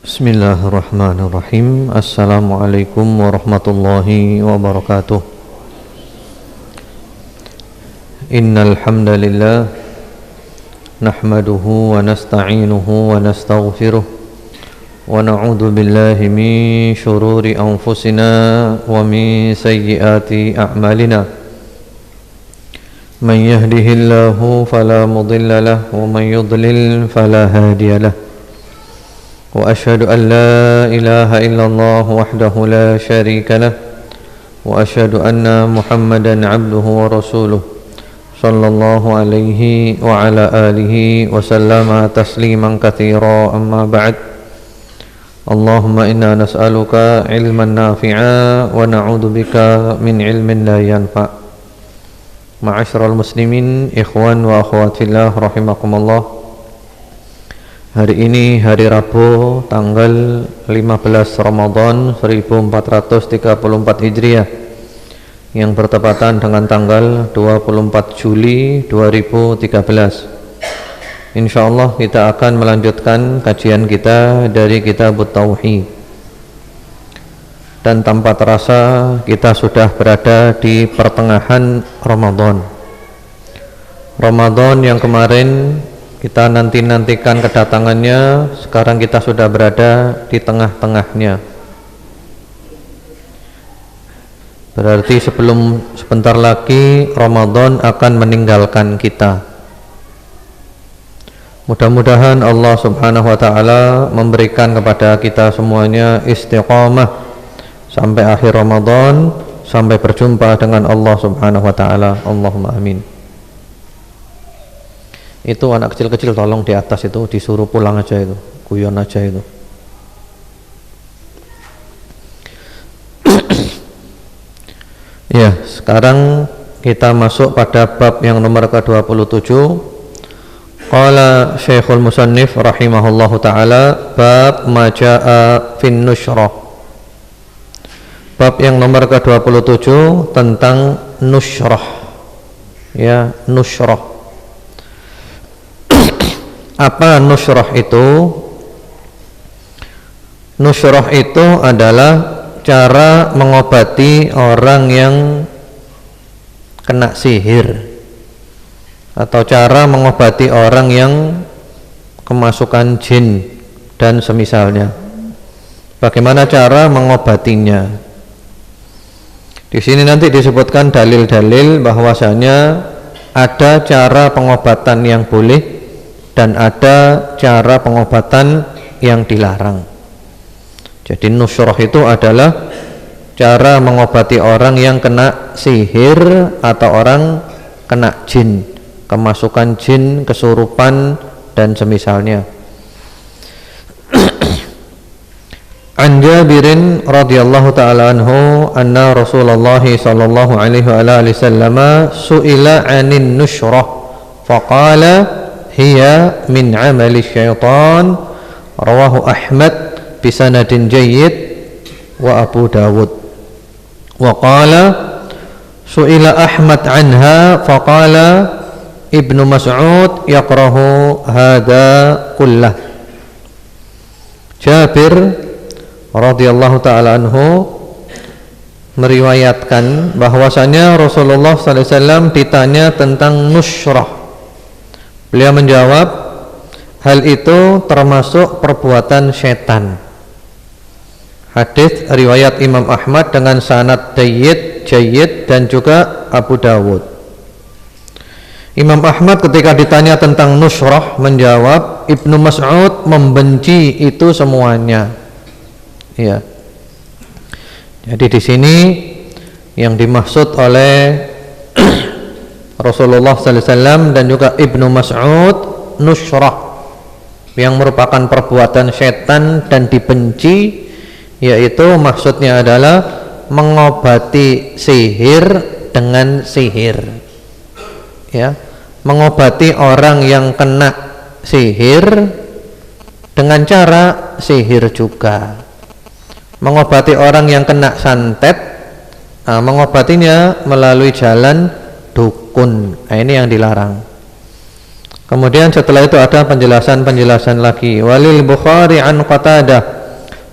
Bismillahirrahmanirrahim. Assalamualaikum warahmatullahi wabarakatuh. Innal hamdalillah nahmaduhu wa nasta'inuhu wa nastaghfiruh wa na'udzu billahi min shururi anfusina wa min sayyiati a'malina. Man yahdihillahu fala mudilla lahu wa man yudlil fala hadiya lahu. وأشهد أن لا إله إلا الله وحده لا شريك له وأشهد أن محمدا عبده ورسوله صلى الله عليه وعلى آله وسلم تسليما كثيرا أما بعد اللهم إنا نسألك علما نافعا ونعوذ بك من علم لا ينفع. معاشر المسلمين إخوان وأخوات في الله رحمكم الله. Hari ini hari Rabu tanggal 15 Ramadan 1434 Hijriah yang bertepatan dengan tanggal 24 Juli 2013. Insyaallah kita akan melanjutkan kajian kita dari Kitab Tauhid. Dan tanpa terasa kita sudah berada di pertengahan Ramadan. Ramadan yang kemarin kita nantikan kedatangannya, sekarang kita sudah berada di tengah-tengahnya. Berarti sebentar lagi Ramadan akan meninggalkan kita. Mudah-mudahan Allah Subhanahu wa taala memberikan kepada kita semuanya istiqamah sampai akhir Ramadan, sampai berjumpa dengan Allah Subhanahu wa taala. Allahumma amin. Itu anak kecil-kecil tolong di atas itu disuruh pulang aja, itu guyon aja itu. Ya, sekarang kita masuk pada bab yang nomor ke-27. Qala Syekhul Musannif rahimahullahu taala, bab majaa fin nusyrah. Bab yang nomor ke-27 tentang nusyrah. Ya, nusyrah. Apa nusyrah itu? Nusyrah itu adalah cara mengobati orang yang kena sihir, atau cara mengobati orang yang kemasukan jin dan semisalnya. Bagaimana cara mengobatinya? Di sini nanti disebutkan dalil-dalil bahwasanya ada cara pengobatan yang boleh dan ada cara pengobatan yang dilarang. Jadi nusyrah itu adalah cara mengobati orang yang kena sihir atau orang kena jin, kemasukan jin, kesurupan dan semisalnya. An Jabirin radhiyallahu ta'ala anhu anna Rasulullah sallallahu alaihi wasallam su'ila 'anin nusyrah faqala hiya min amali syaitan, rawahu Ahmad bisanadin jayyid wa Abu Dawud. Wa qala su'ila Ahmad anha faqala Ibnu Mas'ud yakrahu hadha kullah. Jabir radhiyallahu ta'ala anhu meriwayatkan bahwasanya Rasulullah sallallahu alaihi wasallam ditanya tentang nusyrah. Beliau menjawab, hal itu termasuk perbuatan setan. Hadis riwayat Imam Ahmad dengan sanad jayyid dan juga Abu Dawud. Imam Ahmad ketika ditanya tentang nusyrah menjawab, Ibnu Mas'ud membenci itu semuanya. Ya. Jadi di sini yang dimaksud oleh Rasulullah sallallahu alaihi wasallam dan juga Ibnu Mas'ud nusyrah yang merupakan perbuatan setan dan dibenci, yaitu maksudnya adalah mengobati sihir dengan sihir. Ya, mengobati orang yang kena sihir dengan cara sihir juga. Mengobati orang yang kena santet, mengobatinya melalui jalan dukun. Ini yang dilarang. Kemudian setelah itu ada penjelasan-penjelasan lagi. Walil Bukhari an Qatadah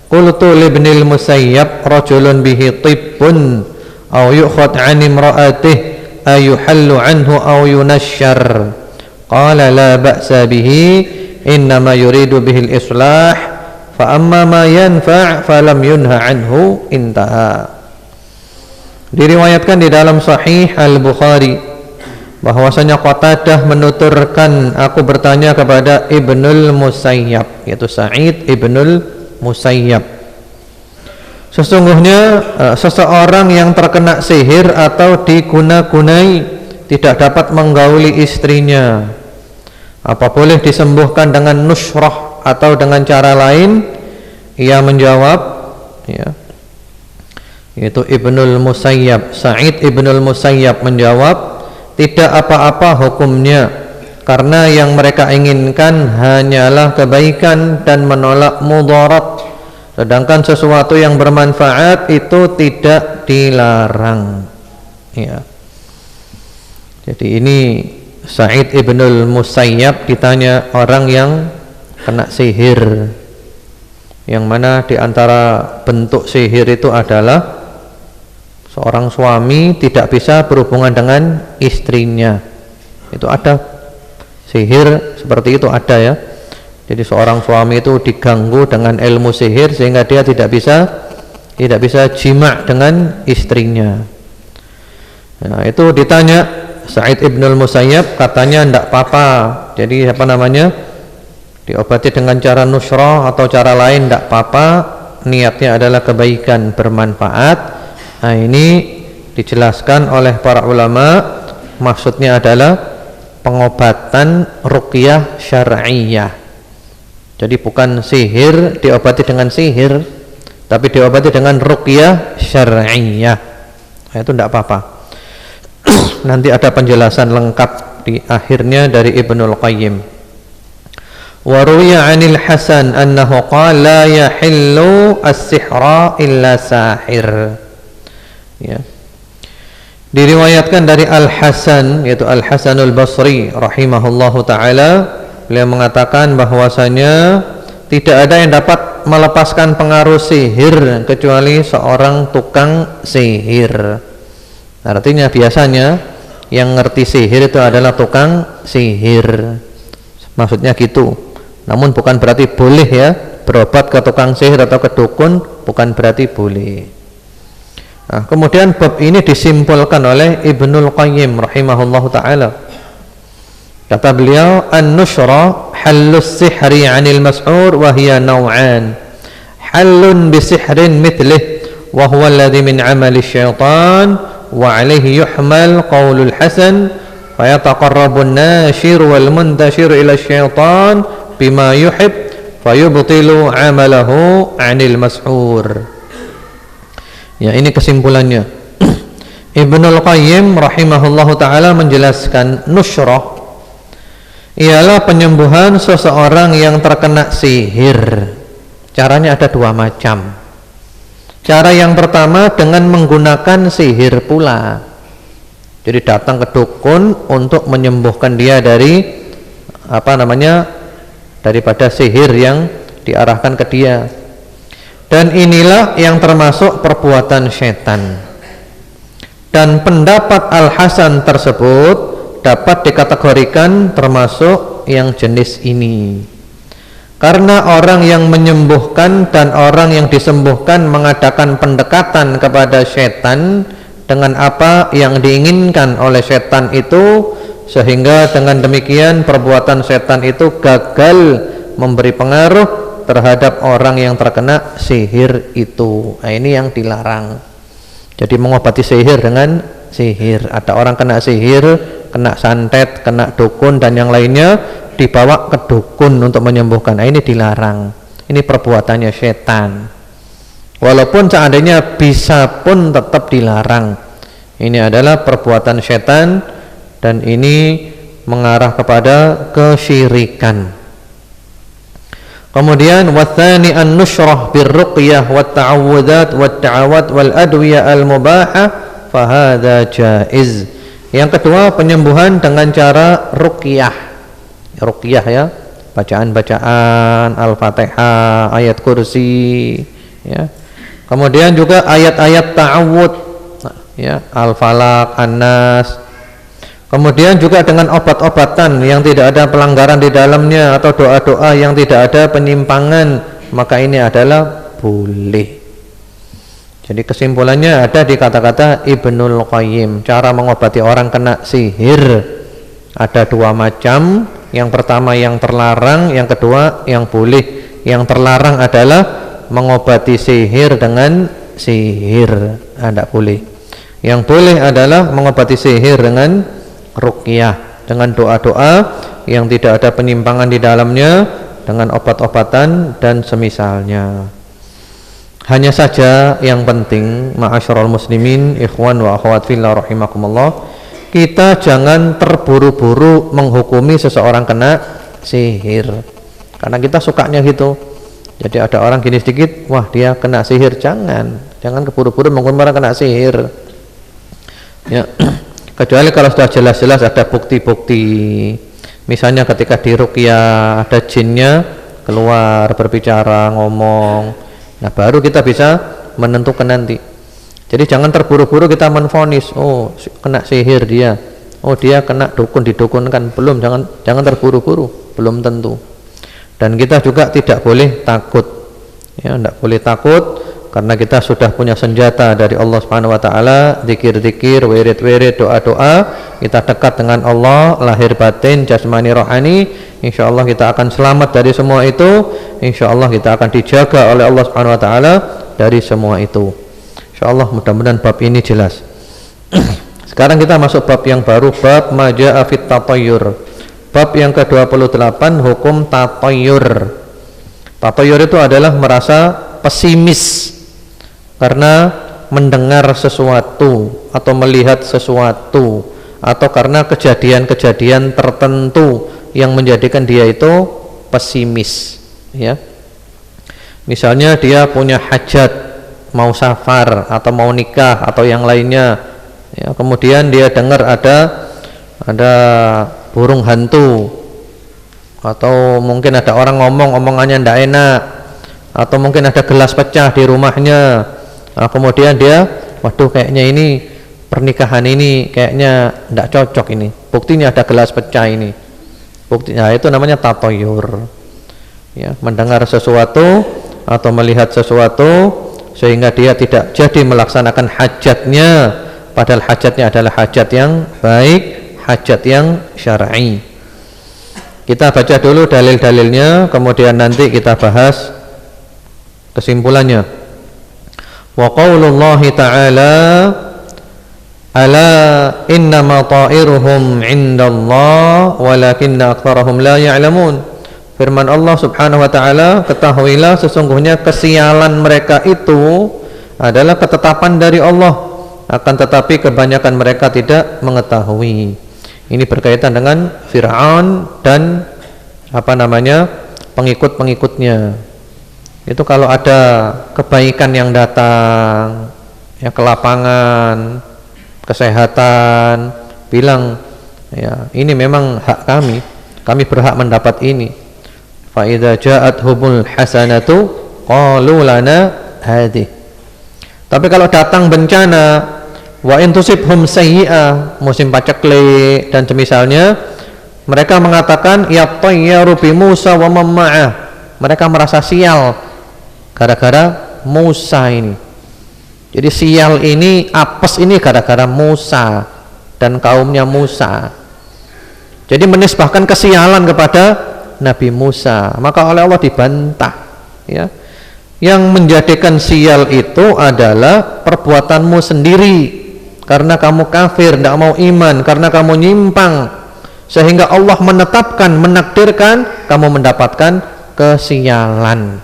qultu li ibnil Musayyab rajulun bihi tibbun aw yu'khad 'an imra'atihi ayuhallu 'anhu aw yunashshar qala la ba'sa bihi innama yuridu bihi al-islah fa amma ma yanfa' falam yunha 'anhu intaha. Diriwayatkan di dalam Sahih Al-Bukhari bahwasanya Qatadah menuturkan, aku bertanya kepada Ibnul Musayyab, yaitu Sa'id Ibnul Musayyab, sesungguhnya seseorang yang terkena sihir atau diguna-gunai tidak dapat menggauli istrinya, apa boleh disembuhkan dengan nushrah atau dengan cara lain? Ia menjawab, ya, yaitu Ibnul Musayyab, Sa'id Ibnul Musayyab menjawab, tidak apa-apa hukumnya, karena yang mereka inginkan hanyalah kebaikan dan menolak mudarat, sedangkan sesuatu yang bermanfaat itu tidak dilarang. Ya. Jadi ini Sa'id Ibnul Musayyab ditanya orang yang kena sihir, yang mana diantara bentuk sihir itu adalah seorang suami tidak bisa berhubungan dengan istrinya. Itu ada sihir seperti itu, ada ya. Jadi seorang suami itu diganggu dengan ilmu sihir sehingga dia tidak bisa jima' dengan istrinya. Nah, itu ditanya Sa'id Ibnul Musayyab, katanya tidak apa-apa. Jadi diobati dengan cara nusrah atau cara lain tidak apa-apa, niatnya adalah kebaikan bermanfaat. Nah, ini dijelaskan oleh para ulama, maksudnya adalah pengobatan ruqyah syar'iyah. Jadi bukan sihir diobati dengan sihir, tapi diobati dengan ruqyah syar'iyah. Nah, itu tidak apa-apa. Nanti ada penjelasan lengkap di akhirnya dari Ibnul Qayyim. Wa ruwiya 'anil Hasan annahu qala la yahillu as-sihra illa sahir. Ya. Diriwayatkan dari Al-Hasan, yaitu Al-Hasanul Basri rahimahullahu taala, beliau mengatakan bahwasanya tidak ada yang dapat melepaskan pengaruh sihir kecuali seorang tukang sihir. Artinya biasanya yang ngerti sihir itu adalah tukang sihir, maksudnya gitu. Namun bukan berarti boleh ya berobat ke tukang sihir atau ke dukun, bukan berarti boleh. Nah, kemudian bab ini disimpulkan oleh Ibnul Qayyim rahimahullahu ta'ala. Kata beliau, an-nushra hallus sihri 'anil mas'ur wa hiya naw'an. Hallun bi sihrin mithlih wa huwa alladhi min 'amali syaitan wa 'alayhi yuhmal qaulul hasan fa yataqarrabu an-nashir wal muntashir ila syaitan bima yuhib fa yubtilu 'amalahu 'anil mas'ur. Ya, ini kesimpulannya. Ibnul Qayyim rahimahullahu ta'ala menjelaskan nushrah ialah penyembuhan seseorang yang terkena sihir. Caranya ada dua macam. Cara yang pertama dengan menggunakan sihir pula. Jadi datang ke dukun untuk menyembuhkan dia dari daripada sihir yang diarahkan ke dia. Dan inilah yang termasuk perbuatan setan. Dan pendapat Al-Hasan tersebut dapat dikategorikan termasuk yang jenis ini. Karena orang yang menyembuhkan dan orang yang disembuhkan mengadakan pendekatan kepada setan dengan apa yang diinginkan oleh setan itu, sehingga dengan demikian perbuatan setan itu gagal memberi pengaruh terhadap orang yang terkena sihir itu. Nah, ini yang dilarang. Jadi mengobati sihir dengan sihir. Ada orang kena sihir, kena santet, kena dukun dan yang lainnya, dibawa ke dukun untuk menyembuhkan. Nah, ini dilarang. Ini perbuatannya setan. Walaupun seandainya bisa pun tetap dilarang. Ini adalah perbuatan setan dan ini mengarah kepada kesyirikan. Kemudian wathani an-nushrah birruqyah wat ta'awudzat wat ta'awat wal adwiyah al-mubahah fa hadza jaiz. Yang kedua, penyembuhan dengan cara ruqyah. ruqyah ya, bacaan-bacaan Al-Fatihah, ayat kursi ya. Kemudian juga ayat-ayat ta'awud ya, Al-Falaq, An-Nas. Kemudian juga dengan obat-obatan yang tidak ada pelanggaran di dalamnya atau doa-doa yang tidak ada penyimpangan, maka ini adalah boleh. Jadi kesimpulannya ada di kata-kata Ibnul Qayyim, cara mengobati orang kena sihir ada dua macam. Yang pertama yang terlarang, yang kedua yang boleh. Yang terlarang adalah mengobati sihir dengan sihir, tidak boleh. Yang boleh adalah mengobati sihir dengan ruqyah, dengan doa-doa yang tidak ada penyimpangan di dalamnya, dengan obat-obatan dan semisalnya. Hanya saja yang penting, ma'asyiral muslimin, ikhwan wa akhwat fillah rahimakumullah, kita jangan terburu-buru menghukumi seseorang kena sihir, karena kita sukanya gitu. Jadi ada orang gini sedikit, wah dia kena sihir. Jangan keburu-buru menghukumi orang kena sihir ya. Kecuali kalau sudah jelas-jelas ada bukti-bukti, misalnya ketika di ruqyah ada jinnya keluar berbicara, ngomong, nah baru kita bisa menentukan nanti. Jadi jangan terburu-buru kita menvonis, oh kena sihir dia, oh dia kena dukun, didukunkan. Belum, jangan terburu-buru, belum tentu. Dan kita juga tidak boleh takut ya, tidak boleh takut, karena kita sudah punya senjata dari Allah Subhanahu wa taala, zikir-zikir, wirid-wirid, doa-doa. Kita dekat dengan Allah lahir batin, jasmani, rohani. Insyaallah kita akan selamat dari semua itu. Insyaallah kita akan dijaga oleh Allah Subhanahu wa taala dari semua itu. Insyaallah mudah-mudahan bab ini jelas. Sekarang kita masuk bab yang baru, bab majaa fit tatayyur. Bab yang ke-28, hukum tatayyur. Tatayyur itu adalah merasa pesimis karena mendengar sesuatu atau melihat sesuatu, atau karena kejadian-kejadian tertentu yang menjadikan dia itu pesimis ya. Misalnya dia punya hajat, mau safar atau mau nikah atau yang lainnya ya, kemudian dia dengar ada burung hantu, atau mungkin ada orang ngomong omongannya tidak enak, atau mungkin ada gelas pecah di rumahnya. Nah, kemudian dia, waduh kayaknya ini pernikahan ini kayaknya tidak cocok ini, buktinya ada gelas pecah ini, buktinya. Itu namanya tatayyur ya, mendengar sesuatu atau melihat sesuatu sehingga dia tidak jadi melaksanakan hajatnya, padahal hajatnya adalah hajat yang baik, hajat yang syar'i. Kita baca dulu dalil-dalilnya, kemudian nanti kita bahas kesimpulannya. Wa qaulullahi ta'ala ala innama ta'iruhum 'indallah walakinna aktsarahum la ya'lamun. Firman Allah Subhanahu wa taala, ketahuilah sesungguhnya kesialan mereka itu adalah ketetapan dari Allah, akan tetapi kebanyakan mereka tidak mengetahui. Ini berkaitan dengan Fir'aun dan pengikut-pengikutnya. Itu kalau ada kebaikan yang datang ya, ke lapangan, kesehatan, bilang ya ini memang hak kami berhak mendapat ini. Fa idza ja'athumul hasanatu qalu lana hadhi. Tapi kalau datang bencana, wa in tusibhum sayyi'ah, musim paceklik dan semisalnya, mereka mengatakan ya tayyaru bi Musa wa man ma'ah. Mereka merasa sial gara-gara Musa ini. Jadi sial ini, apes ini gara-gara Musa dan kaumnya Musa. Jadi menisbahkan kesialan kepada Nabi Musa, maka oleh Allah dibantah ya. Yang menjadikan sial itu adalah perbuatanmu sendiri, karena kamu kafir, tidak mau iman, karena kamu nyimpang, sehingga Allah menetapkan, menakdirkan kamu mendapatkan kesialan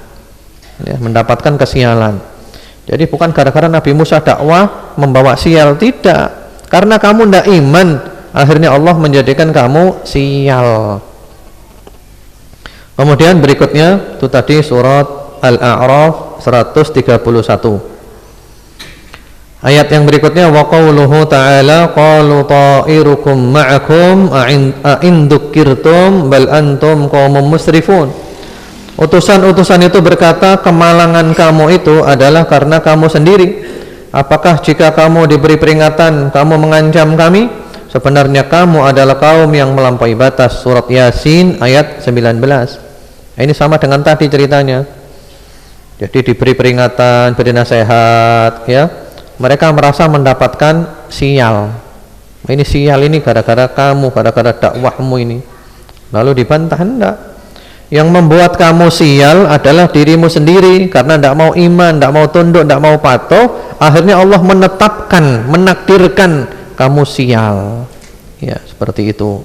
ya, mendapatkan kesialan. Jadi bukan gara-gara Nabi Musa dakwah membawa sial, tidak, karena kamu tidak iman, akhirnya Allah menjadikan kamu sial. Kemudian berikutnya itu tadi surat Al-A'raf 131. Ayat yang berikutnya wa qauluhu ta'ala qalu ta'irukum ma'akum a'in dzukirtum bal antum qaumun musrifun. Utusan-utusan itu berkata, kemalangan kamu itu adalah karena kamu sendiri. Apakah jika kamu diberi peringatan kamu mengancam kami? Sebenarnya kamu adalah kaum yang melampaui batas. Surat Yasin ayat 19. Ini sama dengan tadi ceritanya. Jadi diberi peringatan, beri nasihat, ya. Mereka merasa mendapatkan sial. Ini sial ini gara-gara kamu, gara-gara dakwahmu ini. Lalu dibantah, enggak. Yang membuat kamu sial adalah dirimu sendiri, karena tidak mau iman, tidak mau tunduk, tidak mau patuh. Akhirnya Allah menetapkan, menakdirkan kamu sial. Ya, seperti itu.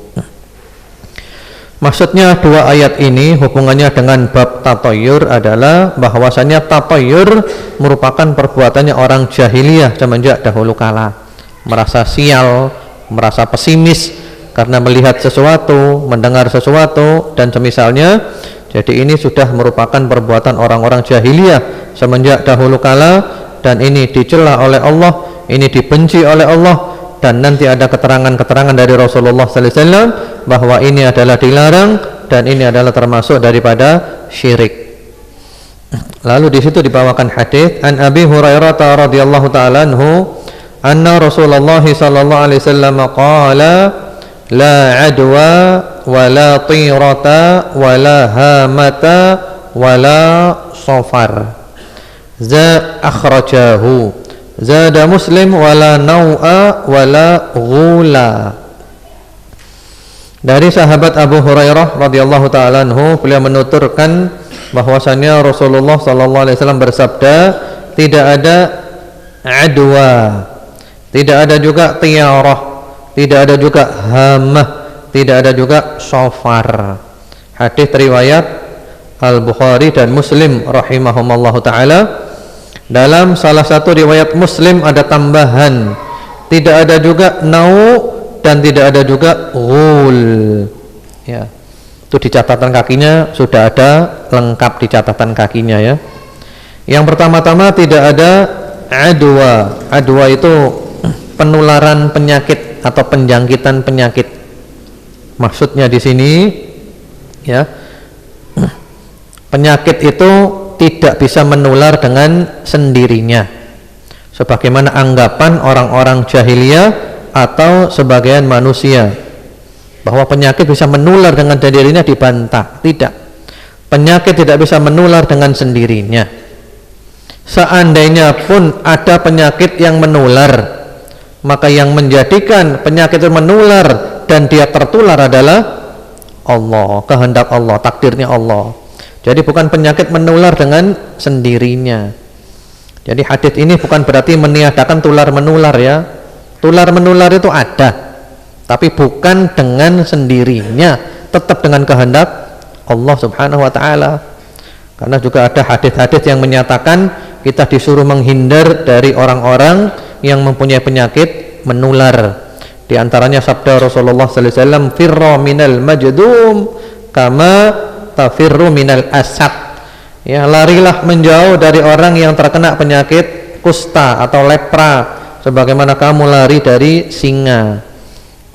Maksudnya dua ayat ini hubungannya dengan bab tatayur adalah bahwasanya tatayur merupakan perbuatannya orang jahiliyah semenjak dahulu kala. Merasa sial, merasa pesimis karena melihat sesuatu, mendengar sesuatu dan semisalnya. Jadi ini sudah merupakan perbuatan orang-orang jahiliyah semenjak dahulu kala, dan ini dicela oleh Allah, ini dibenci oleh Allah. Dan nanti ada keterangan-keterangan dari Rasulullah sallallahu alaihi wasallam bahwa ini adalah dilarang dan ini adalah termasuk daripada syirik. Lalu di situ dibawakan hadis an Abi Hurairah radhiyallahu taala anhu anna Rasulullah sallallahu alaihi wasallam qala la adwa wa la tirata wa la hamata wa la safar za akhrajahu zada Muslim wala nau'a wala ghula. Dari sahabat Abu Hurairah radhiyallahu taala anhu, beliau menuturkan bahwasanya Rasulullah sallallahu alaihi wasallam bersabda, tidak ada adwa, tidak ada juga tiarah, tidak ada juga hamah, tidak ada juga shofar. Hadis riwayat Al-Bukhari dan Muslim rahimahumallahu taala. Dalam salah satu riwayat Muslim ada tambahan, tidak ada juga nau dan tidak ada juga ghul. Ya, itu di catatan kakinya sudah ada lengkap di catatan kakinya ya. Yang pertama-tama tidak ada adwa. Adwa itu penularan penyakit atau penjangkitan penyakit. Maksudnya di sini ya, penyakit itu tidak bisa menular dengan sendirinya sebagaimana anggapan orang-orang jahiliyah atau sebagian manusia bahwa penyakit bisa menular dengan sendirinya, dibantah. Tidak, penyakit tidak bisa menular dengan sendirinya. Seandainya pun ada penyakit yang menular, maka yang menjadikan penyakit itu menular dan dia tertular adalah Allah, kehendak Allah, takdirnya Allah. Jadi bukan penyakit menular dengan sendirinya. Jadi hadis ini bukan berarti meniadakan tular menular ya. Tular menular itu ada, tapi bukan dengan sendirinya, tetap dengan kehendak Allah Subhanahu wa taala. Karena juga ada hadis-hadis yang menyatakan kita disuruh menghindar dari orang-orang yang mempunyai penyakit menular. Di antaranya sabda Rasulullah sallallahu alaihi wasallam, "Firra minal majdum kama tafirru minal asad." Ya, larilah menjauh dari orang yang terkena penyakit kusta atau lepra sebagaimana kamu lari dari singa.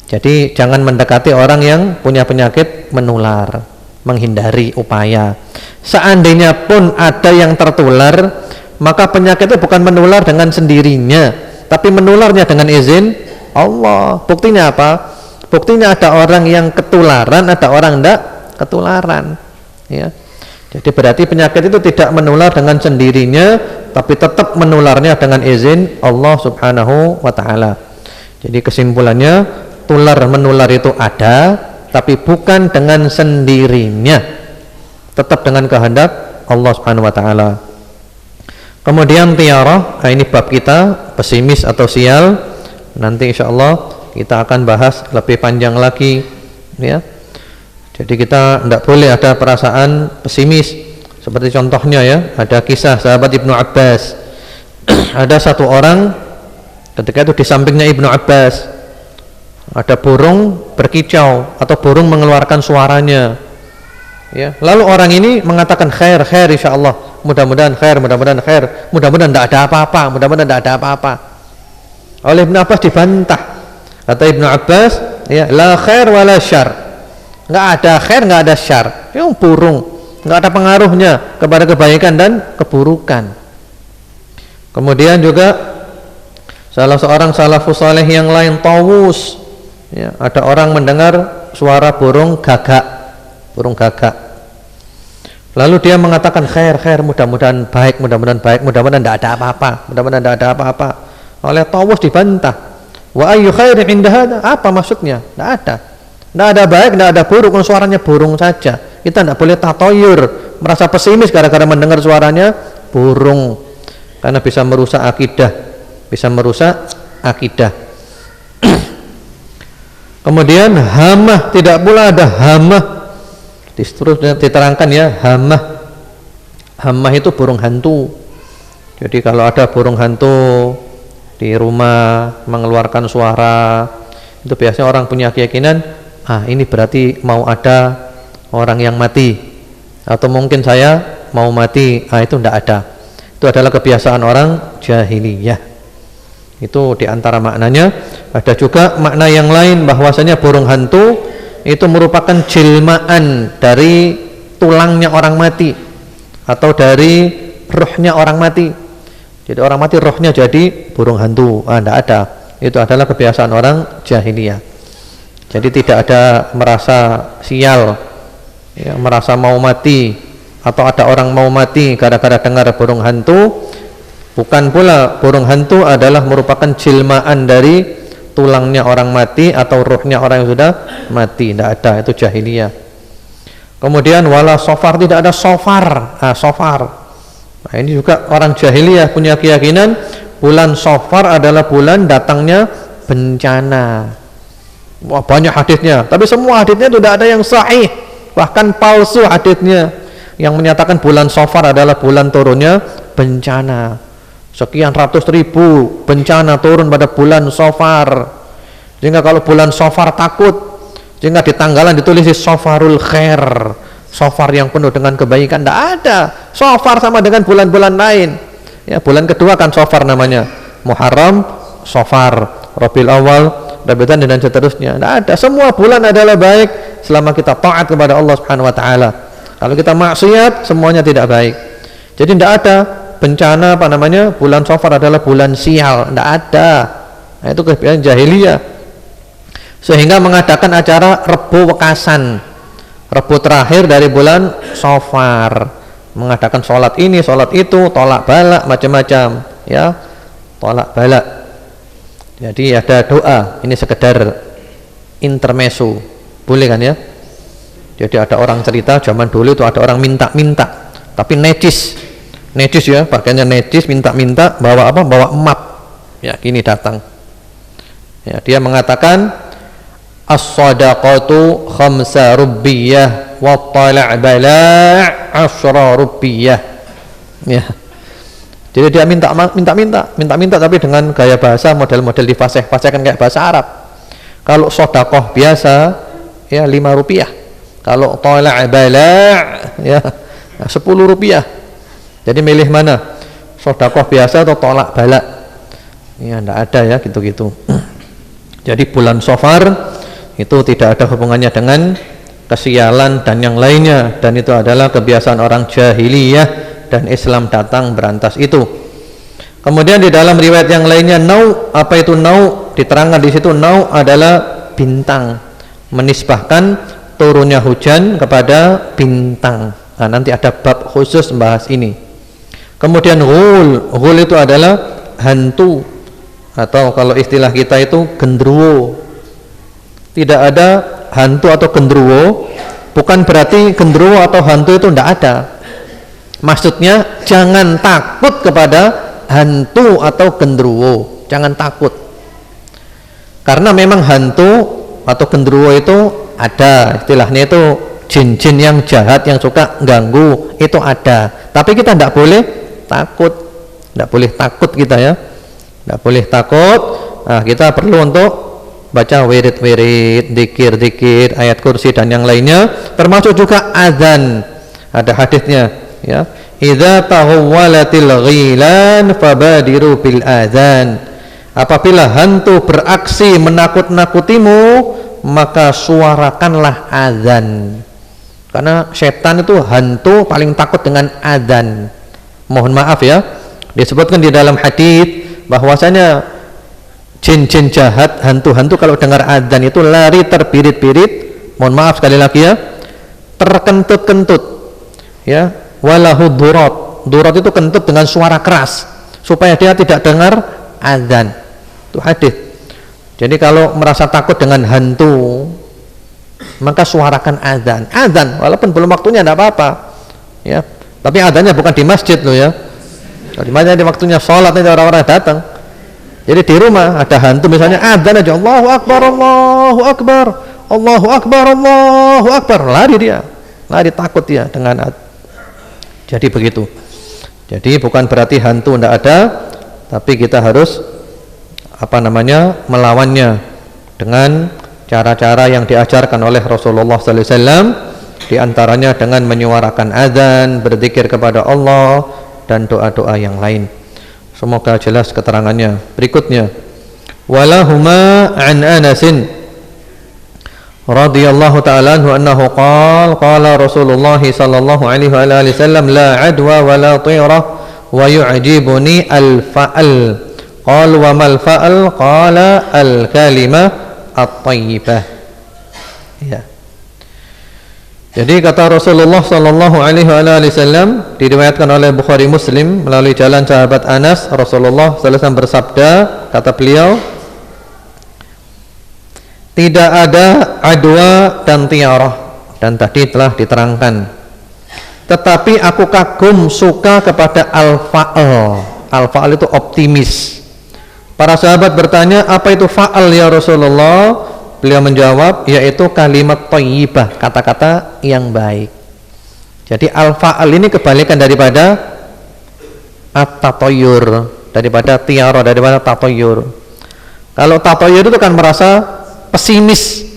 Jadi jangan mendekati orang yang punya penyakit menular, menghindari upaya. Seandainya pun ada yang tertular, maka penyakit itu bukan menular dengan sendirinya, tapi menularnya dengan izin Allah. Buktinya apa? Buktinya ada orang yang ketularan, ada orang tidak ketularan. Ya. Jadi berarti penyakit itu tidak menular dengan sendirinya, tapi tetap menularnya dengan izin Allah Subhanahu wa taala. Jadi kesimpulannya, tular menular itu ada, tapi bukan dengan sendirinya, tetap dengan kehendak Allah Subhanahu wa taala. Kemudian tiarah, nah ini bab kita, pesimis atau sial. Nanti insyaallah kita akan bahas lebih panjang lagi ya. Jadi kita tidak boleh ada perasaan pesimis. Seperti contohnya ya, ada kisah sahabat Ibnu Abbas. Ada satu orang ketika itu di sampingnya Ibnu Abbas ada burung berkicau atau burung mengeluarkan suaranya. Ya, lalu orang ini mengatakan khair, insyaallah, mudah-mudahan khair, mudah-mudahan tidak ada apa-apa, mudah-mudahan tidak ada apa-apa. Oleh Ibnu Abbas dibantah. Kata Ibnu Abbas, ya, la khair wala syar. Enggak ada khair, enggak ada syar. Yang burung, enggak ada pengaruhnya kepada kebaikan dan keburukan. Kemudian juga salah seorang salafus saleh yang lain, Tawus, ya, ada orang mendengar suara burung gagak, lalu dia mengatakan khair, mudah-mudahan baik, mudah-mudahan tidak ada apa-apa, oleh Tawus dibantah. Wa ayyu khairin inda hada, apa maksudnya? Tidak ada baik, tidak ada buruk, suaranya burung saja. Kita tidak boleh tatoyur, merasa pesimis gara-gara mendengar suaranya burung, karena bisa merusak akidah. Kemudian hamah, tidak pula ada hamah. Seterusnya diterangkan ya, hamah itu burung hantu. Jadi kalau ada burung hantu di rumah mengeluarkan suara, itu biasanya orang punya keyakinan, ini berarti mau ada orang yang mati, atau mungkin saya mau mati. Itu tidak ada. Itu adalah kebiasaan orang jahiliyah. Itu diantara maknanya. Ada juga makna yang lain, bahwasanya burung hantu itu merupakan jelmaan dari tulangnya orang mati, atau dari rohnya orang mati. Jadi orang mati rohnya jadi burung hantu. Tidak ada. Itu adalah kebiasaan orang jahiliyah. Jadi tidak ada merasa sial, ya, merasa mau mati, atau ada orang mau mati gara-gara dengar burung hantu. Bukan pula burung hantu adalah merupakan jelmaan dari tulangnya orang mati atau ruhnya orang yang sudah mati. Tidak ada, itu jahiliyah. Kemudian wala sofar, tidak ada sofar. Sofar, nah ini juga orang jahiliyah punya keyakinan bulan sofar adalah bulan datangnya bencana. Wah, banyak hadisnya, tapi semua hadisnya tidak ada yang sahih, bahkan palsu hadisnya yang menyatakan bulan sofar adalah bulan turunnya bencana. Sekian ratus ribu bencana turun pada bulan sofar, sehingga kalau bulan sofar takut, sehingga di tanggalan ditulis sofarul khair, sofar yang penuh dengan kebaikan. Tidak ada. Sofar sama dengan bulan-bulan lain, ya, bulan kedua kan sofar namanya, Muharram, Sofar, Rabiul Awal, Rabiul Tsani, dan seterusnya. Tidak ada. Semua bulan adalah baik selama kita taat kepada Allah Subhanahu wa taala. Kalau kita maksiat, semuanya tidak baik. Jadi tidak ada bencana bulan sofar adalah bulan sial. Tidak ada. Nah, itu kebiasaan jahiliyah. Sehingga mengadakan acara Rebo Wekasan, Rebo terakhir dari bulan sofar, mengadakan sholat ini, sholat itu, tolak balak, macam-macam, ya, tolak balak. Jadi ada doa, ini sekedar intermezzo, boleh kan ya? Jadi ada orang cerita zaman dulu itu ada orang minta-minta, tapi necis ya, pakaiannya necis, minta-minta, bawa apa? Bawa emas. Ya, gini datang. Ya, dia mengatakan as-sadaqatu khamsa rubbiyah wa tala' bala' 10 rubbiyah. Ya. Jadi dia minta tapi dengan gaya bahasa model-model difasih-fasihkan kayak bahasa Arab. Kalau sedekah biasa ya 5 rupiah. Kalau tala' bala' ya 10 rupiah. Jadi milih mana? Sedekah biasa atau tolak balak? Ya enggak ada ya gitu-gitu. Jadi bulan Safar itu tidak ada hubungannya dengan kesialan dan yang lainnya, dan itu adalah kebiasaan orang jahiliyah, dan Islam datang berantas itu. Kemudian di dalam riwayat yang lainnya, nau, apa itu nau? Diterangkan di situ nau adalah bintang, menisbahkan turunnya hujan kepada bintang. Nah, nanti ada bab khusus membahas ini. Kemudian ghul itu adalah hantu, atau kalau istilah kita itu gendruwo. Tidak ada hantu atau gendruwo, bukan berarti gendruwo atau hantu itu tidak ada. Maksudnya jangan takut kepada hantu atau gendruwo, jangan takut. Karena memang hantu atau gendruwo itu ada, istilahnya itu jin-jin yang jahat yang suka ganggu, itu ada. Tapi kita tidak boleh takut, tidak boleh takut kita ya, tidak boleh takut. Nah, kita perlu untuk baca wirid-wirid, zikir-zikir, ayat kursi dan yang lainnya, termasuk juga azan. Ada hadisnya ya, idza tahawwalatil ghilan fabadiru bil azan. apabila hantu beraksi menakut-nakutimu, maka suarakanlah azan. Karena setan itu hantu paling takut dengan azan. Mohon maaf ya, disebutkan di dalam hadis bahwasanya jin-jin jahat, hantu-hantu kalau dengar azan itu lari terbirit-birit. Mohon maaf sekali lagi ya, terkentut-kentut ya. Walahu durat, durat itu kentut dengan suara keras supaya dia tidak dengar azan. Itu hadis. Jadi kalau merasa takut dengan hantu, maka suarakan azan. Azan walaupun belum waktunya tidak apa-apa ya, tapi azannya bukan di masjid loh ya. Di mana di waktunya sholat itu orang-orang datang. Jadi di rumah ada hantu misalnya azan aja, Allahu Akbar, Allahu Akbar, Allahu Akbar, Allahu Akbar, lari dia, lari takut dia dengan azan. Jadi begitu. Jadi bukan berarti hantu tidak ada, tapi kita harus melawannya dengan cara-cara yang diajarkan oleh Rasulullah sallallahu alaihi wasallam, di antaranya dengan menyuarakan azan, berzikir kepada Allah dan doa-doa yang lain. Semoga jelas keterangannya. Berikutnya, walahuma an Anasin radhiyallahu ta'ala anhu annahu qala Rasulullah sallallahu alaihi wasallam la adwa wa la tira wa yu'jibuni al-fa'al. Qala wa mal fa'al? Qala al-kalimah at-tayyibah. Ya. Jadi kata Rasulullah sallallahu alaihi wasallam, diriwayatkan oleh Bukhari Muslim melalui jalan sahabat Anas, Rasulullah sallallahu alaihi wasallam bersabda, kata beliau, tidak ada adwa dan tiarah, dan tadi telah diterangkan. Tetapi aku kagum, suka kepada al-fa'al. Al-fa'al itu optimis. Para sahabat bertanya, apa itu fa'al ya Rasulullah? Beliau menjawab, yaitu kalimat thayyibah, kata-kata yang baik. Jadi al-fa'al ini kebalikan daripada at-tatayyur, daripada tiara, daripada tatayyur. Kalau tatayyur itu kan merasa pesimis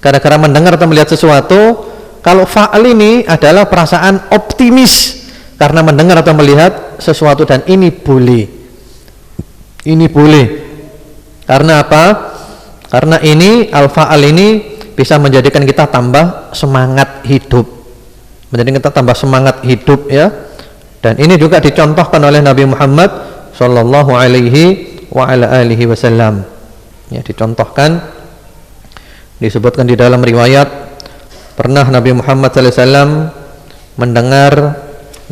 gara-gara mendengar atau melihat sesuatu. Kalau fa'al ini adalah perasaan optimis karena mendengar atau melihat sesuatu, dan ini boleh. Ini boleh. Karena apa? Karena ini al-fa'al ini bisa menjadikan kita tambah semangat hidup. Menjadikan kita tambah semangat hidup ya. Dan ini juga dicontohkan oleh Nabi Muhammad sallallahu alaihi wa ala alihi wasallam. Ya, dicontohkan, disebutkan di dalam riwayat, pernah Nabi Muhammad sallallahu alaihi wasallam mendengar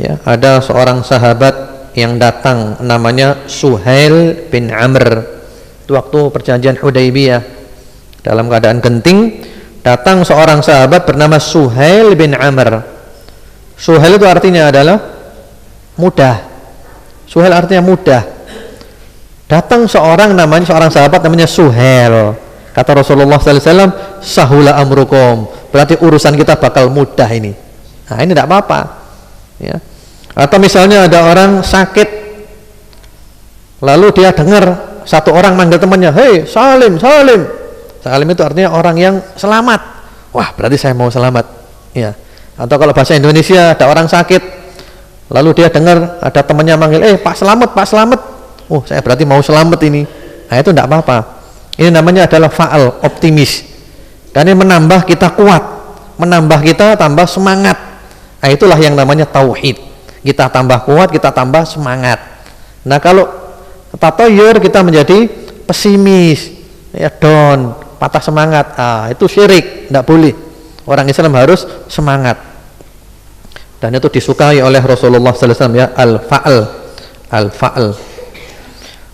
ya, ada seorang sahabat yang datang namanya Suhail bin Amr. Itu waktu perjanjian Hudaybiyah, dalam keadaan genting datang seorang sahabat bernama Suhail bin Amr. Suhail itu artinya adalah mudah. Suhail artinya mudah. Datang seorang sahabat namanya Suhail. Kata Rasulullah sallallahu alaihi wasallam, sahula amrukum, berarti urusan kita bakal mudah ini. Nah, ini tidak apa-apa ya. Atau misalnya ada orang sakit, lalu dia dengar satu orang manggil temannya, hei Salim, Salim. Salim itu artinya orang yang selamat. Wah, berarti saya mau selamat ya. Atau kalau bahasa Indonesia, ada orang sakit, lalu dia dengar ada temannya manggil, Pak Selamat, Pak Selamat. Oh, saya berarti mau selamat ini. Nah, itu tidak apa-apa. Ini namanya adalah fa'al, optimis. Dan ini menambah kita kuat, menambah kita tambah semangat. Nah, itulah yang namanya tauhid. Kita tambah kuat, kita tambah semangat. Nah, kalau tatayyur kita menjadi pesimis, ya down, patah semangat. Ah, itu syirik, tidak boleh. Orang Islam harus semangat. Dan itu disukai oleh Rasulullah sallallahu alaihi wasallam ya, al-fa'al. Al-fa'al.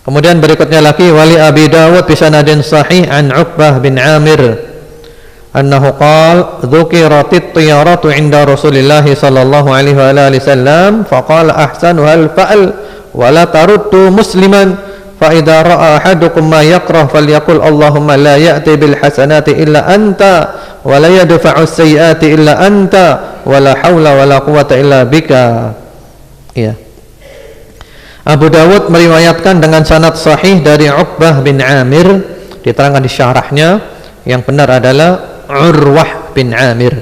Kemudian berikutnya lagi, wali Abi Dawud bi sanadin sahih an Uqbah bin Amir annahu qala dzukiratit tiyaratu 'inda Rasulillah sallallahu alaihi wasallam faqala ahsanuha al-fa'l wa la taruddu musliman fa idza ra'a ahadukum ma yakrah falyaqul Allahumma la ya'ti bil hasanati illa anta wa la yadfa'u as-sayyi'ati illa anta wa la haula wa la quwwata illa bika. Ya. Abu Dawud meriwayatkan dengan sanad sahih dari Uqbah bin Amir, diterangkan di syarahnya, yang benar adalah Urwah bin Amir.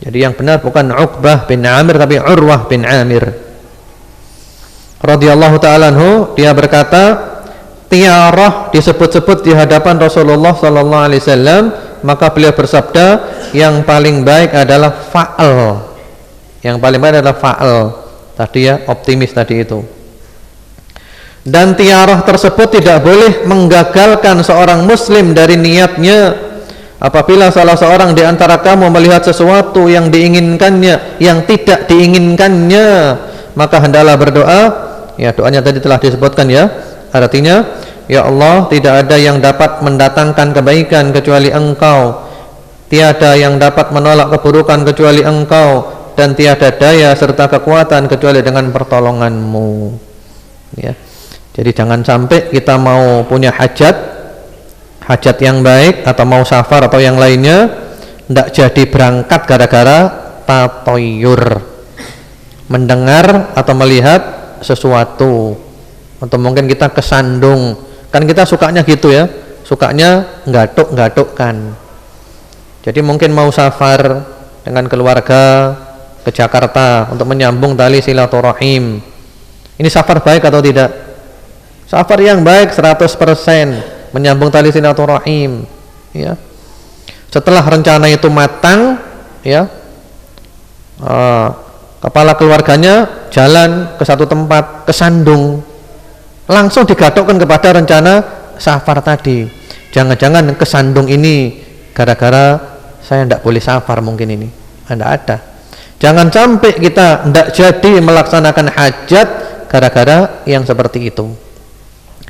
Jadi yang benar bukan Uqbah bin Amir tapi Urwah bin Amir radhiyallahu ta'ala anhu. Dia berkata, tiarah disebut-sebut di hadapan Rasulullah sallallahu alaihi wasallam, maka beliau bersabda, yang paling baik adalah fa'al. Yang paling baik adalah fa'al. Tadi ya, optimis tadi itu. Dan tiarah tersebut tidak boleh menggagalkan seorang muslim dari niatnya. Apabila salah seorang di antara kamu melihat sesuatu yang diinginkannya, yang tidak diinginkannya, maka hendaklah berdoa. Ya, doanya tadi telah disebutkan ya. Artinya, ya Allah, tidak ada yang dapat mendatangkan kebaikan kecuali Engkau. Tiada yang dapat menolak keburukan kecuali Engkau, dan tiada daya serta kekuatan kecuali dengan pertolongan-Mu. Ya. Jadi jangan sampai kita mau punya hajat yang baik atau mau safar atau yang lainnya, tidak jadi berangkat gara-gara tatoyur, mendengar atau melihat sesuatu, atau mungkin kita kesandung. Kan kita sukanya gitu ya, sukanya nggatuk-nggatukkan. Jadi mungkin mau safar dengan keluarga ke Jakarta untuk menyambung tali silaturahim. Ini safar baik atau tidak? Safar yang baik 100%. Menyambung tali silaturahim, ya. Setelah rencana itu matang, ya, kepala keluarganya jalan ke satu tempat, kesandung, langsung digadokkan kepada rencana safar tadi. Jangan-jangan kesandung ini gara-gara saya tidak boleh safar, mungkin ini tidak ada. Jangan sampai kita tidak jadi melaksanakan hajat gara-gara yang seperti itu.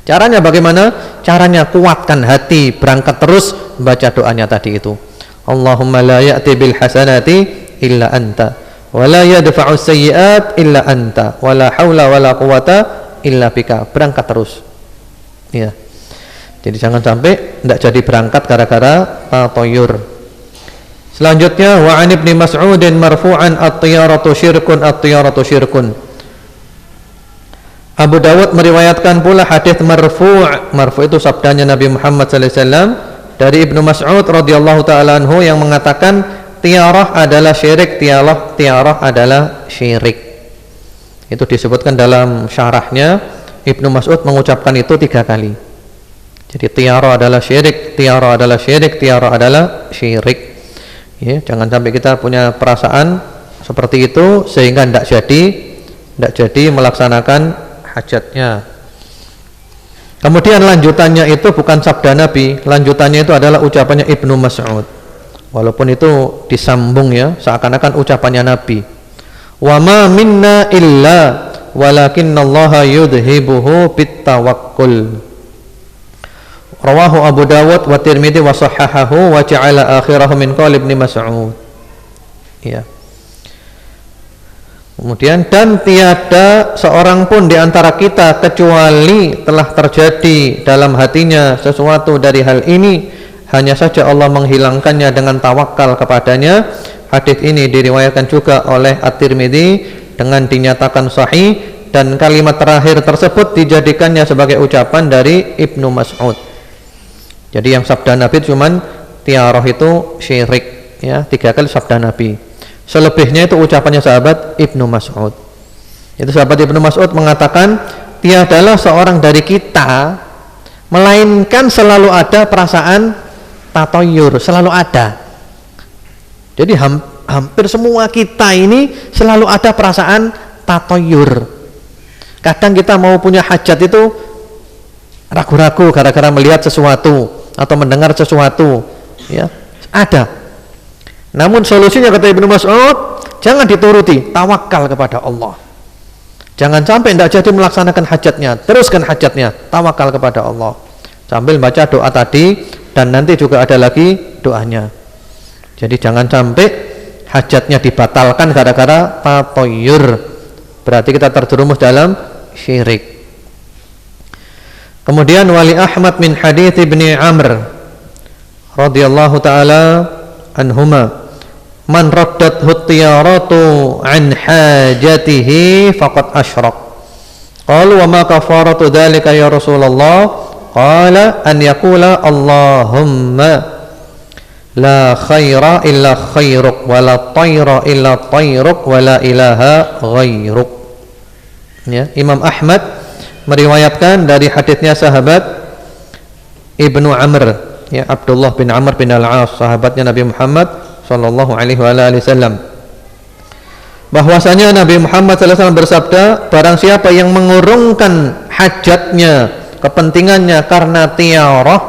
Caranya bagaimana? Caranya kuatkan hati, berangkat terus baca doanya tadi itu. Allahumma la ya'ti bil hasanati illa anta, wa la yadfa'u sayyi'at illa anta, wa la haula wa la quwata illa bika. Berangkat terus. Ya. Jadi jangan sampai tidak jadi berangkat gara-gara tatoyur. Selanjutnya, wa an Ibnu Mas'udin marfu'an at-tiyaratu syirkun, at-tiyaratu syirkun. Abu Dawud meriwayatkan pula hadis marfu' itu sabdanya Nabi Muhammad sallallahu alaihi wasallam dari Ibnu Mas'ud radhiyallahu taala anhu yang mengatakan tiarah adalah syirik, tiarah adalah syirik. Itu disebutkan dalam syarahnya. Ibnu Mas'ud mengucapkan itu 3 kali. Jadi tiarah adalah syirik, tiarah adalah syirik, tiarah adalah syirik. Ya, jangan sampai kita punya perasaan seperti itu sehingga tidak jadi melaksanakan hajatnya. Kemudian lanjutannya itu bukan sabda Nabi, lanjutannya itu adalah ucapannya Ibnu Mas'ud. Walaupun itu disambung ya, seakan-akan ucapannya Nabi. Wa ma minna illa walakinallaha yudhibuhu bitawakkul. Rawahu Abu Dawud wa Tirmidzi wa sahahahu wa ja'ala akhirahu min qaul Ibnu Mas'ud. Ya. Kemudian, dan tiada seorang pun di antara kita kecuali telah terjadi dalam hatinya sesuatu dari hal ini, hanya saja Allah menghilangkannya dengan tawakal kepadanya. Hadis ini diriwayatkan juga oleh At-Tirmidzi dengan dinyatakan sahih, dan kalimat terakhir tersebut dijadikannya sebagai ucapan dari Ibnu Mas'ud. Jadi yang sabda Nabi cuman tiarah itu syirik ya, 3 kali sabda Nabi. Selebihnya itu ucapannya sahabat Ibnu Mas'ud. Itu sahabat Ibnu Mas'ud mengatakan, tiadalah seorang dari kita melainkan selalu ada perasaan tatoyur, selalu ada. Jadi hampir semua kita ini selalu ada perasaan tatoyur. Kadang kita mau punya hajat itu ragu-ragu gara-gara melihat sesuatu atau mendengar sesuatu, ya, ada. Namun solusinya kata Ibnu Mas'ud, jangan dituruti, tawakal kepada Allah. Jangan sampai tidak jadi melaksanakan hajatnya, teruskan hajatnya, tawakal kepada Allah. Sambil baca doa tadi, dan nanti juga ada lagi doanya. Jadi jangan sampai hajatnya dibatalkan gara-gara tatoyur. Berarti kita terjerumus dalam syirik. Kemudian wali Ahmad min hadits Ibni Amr radhiyallahu taala anhuma, man raddat hutiyaratu an hajatihi faqad asyrak. Qalu wa ma kafaratu dzalika ya Rasulullah? Qala an yaqula Allahumma la khaira illa khairuk wa la tayra illa tayruk wa la ilaha ghairuk. Ya, Imam Ahmad meriwayatkan dari hadisnya sahabat Ibnu Amr, ya, Abdullah bin Amr bin Al-As, sahabatnya Nabi Muhammad sallallahu alaihi wasallam, bahwasanya Nabi Muhammad sallallahu alaihi wasallam bersabda, barang siapa yang mengurungkan hajatnya, kepentingannya karena tiarah,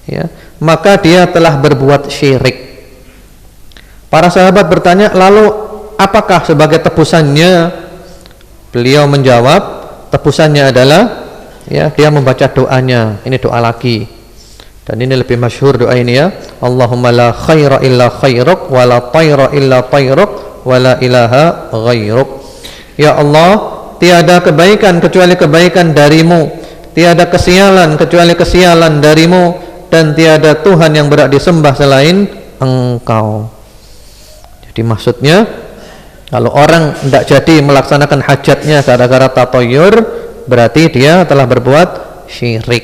ya, maka dia telah berbuat syirik. Para sahabat bertanya, lalu apakah sebagai tebusannya? Beliau menjawab, tebusannya adalah, ya, dia membaca doanya. Ini doa lagi, dan ini lebih masyhur doa ini, ya. Allahumma la khaira illa khairuk wa la tayra illa tayruk wa la ilaha ghairuk. Ya Allah, tiada kebaikan kecuali kebaikan darimu, tiada kesialan kecuali kesialan darimu, dan tiada Tuhan yang berhak disembah selain Engkau. Jadi maksudnya, kalau orang tidak jadi melaksanakan hajatnya gara-gara tatoyur, berarti dia telah berbuat syirik.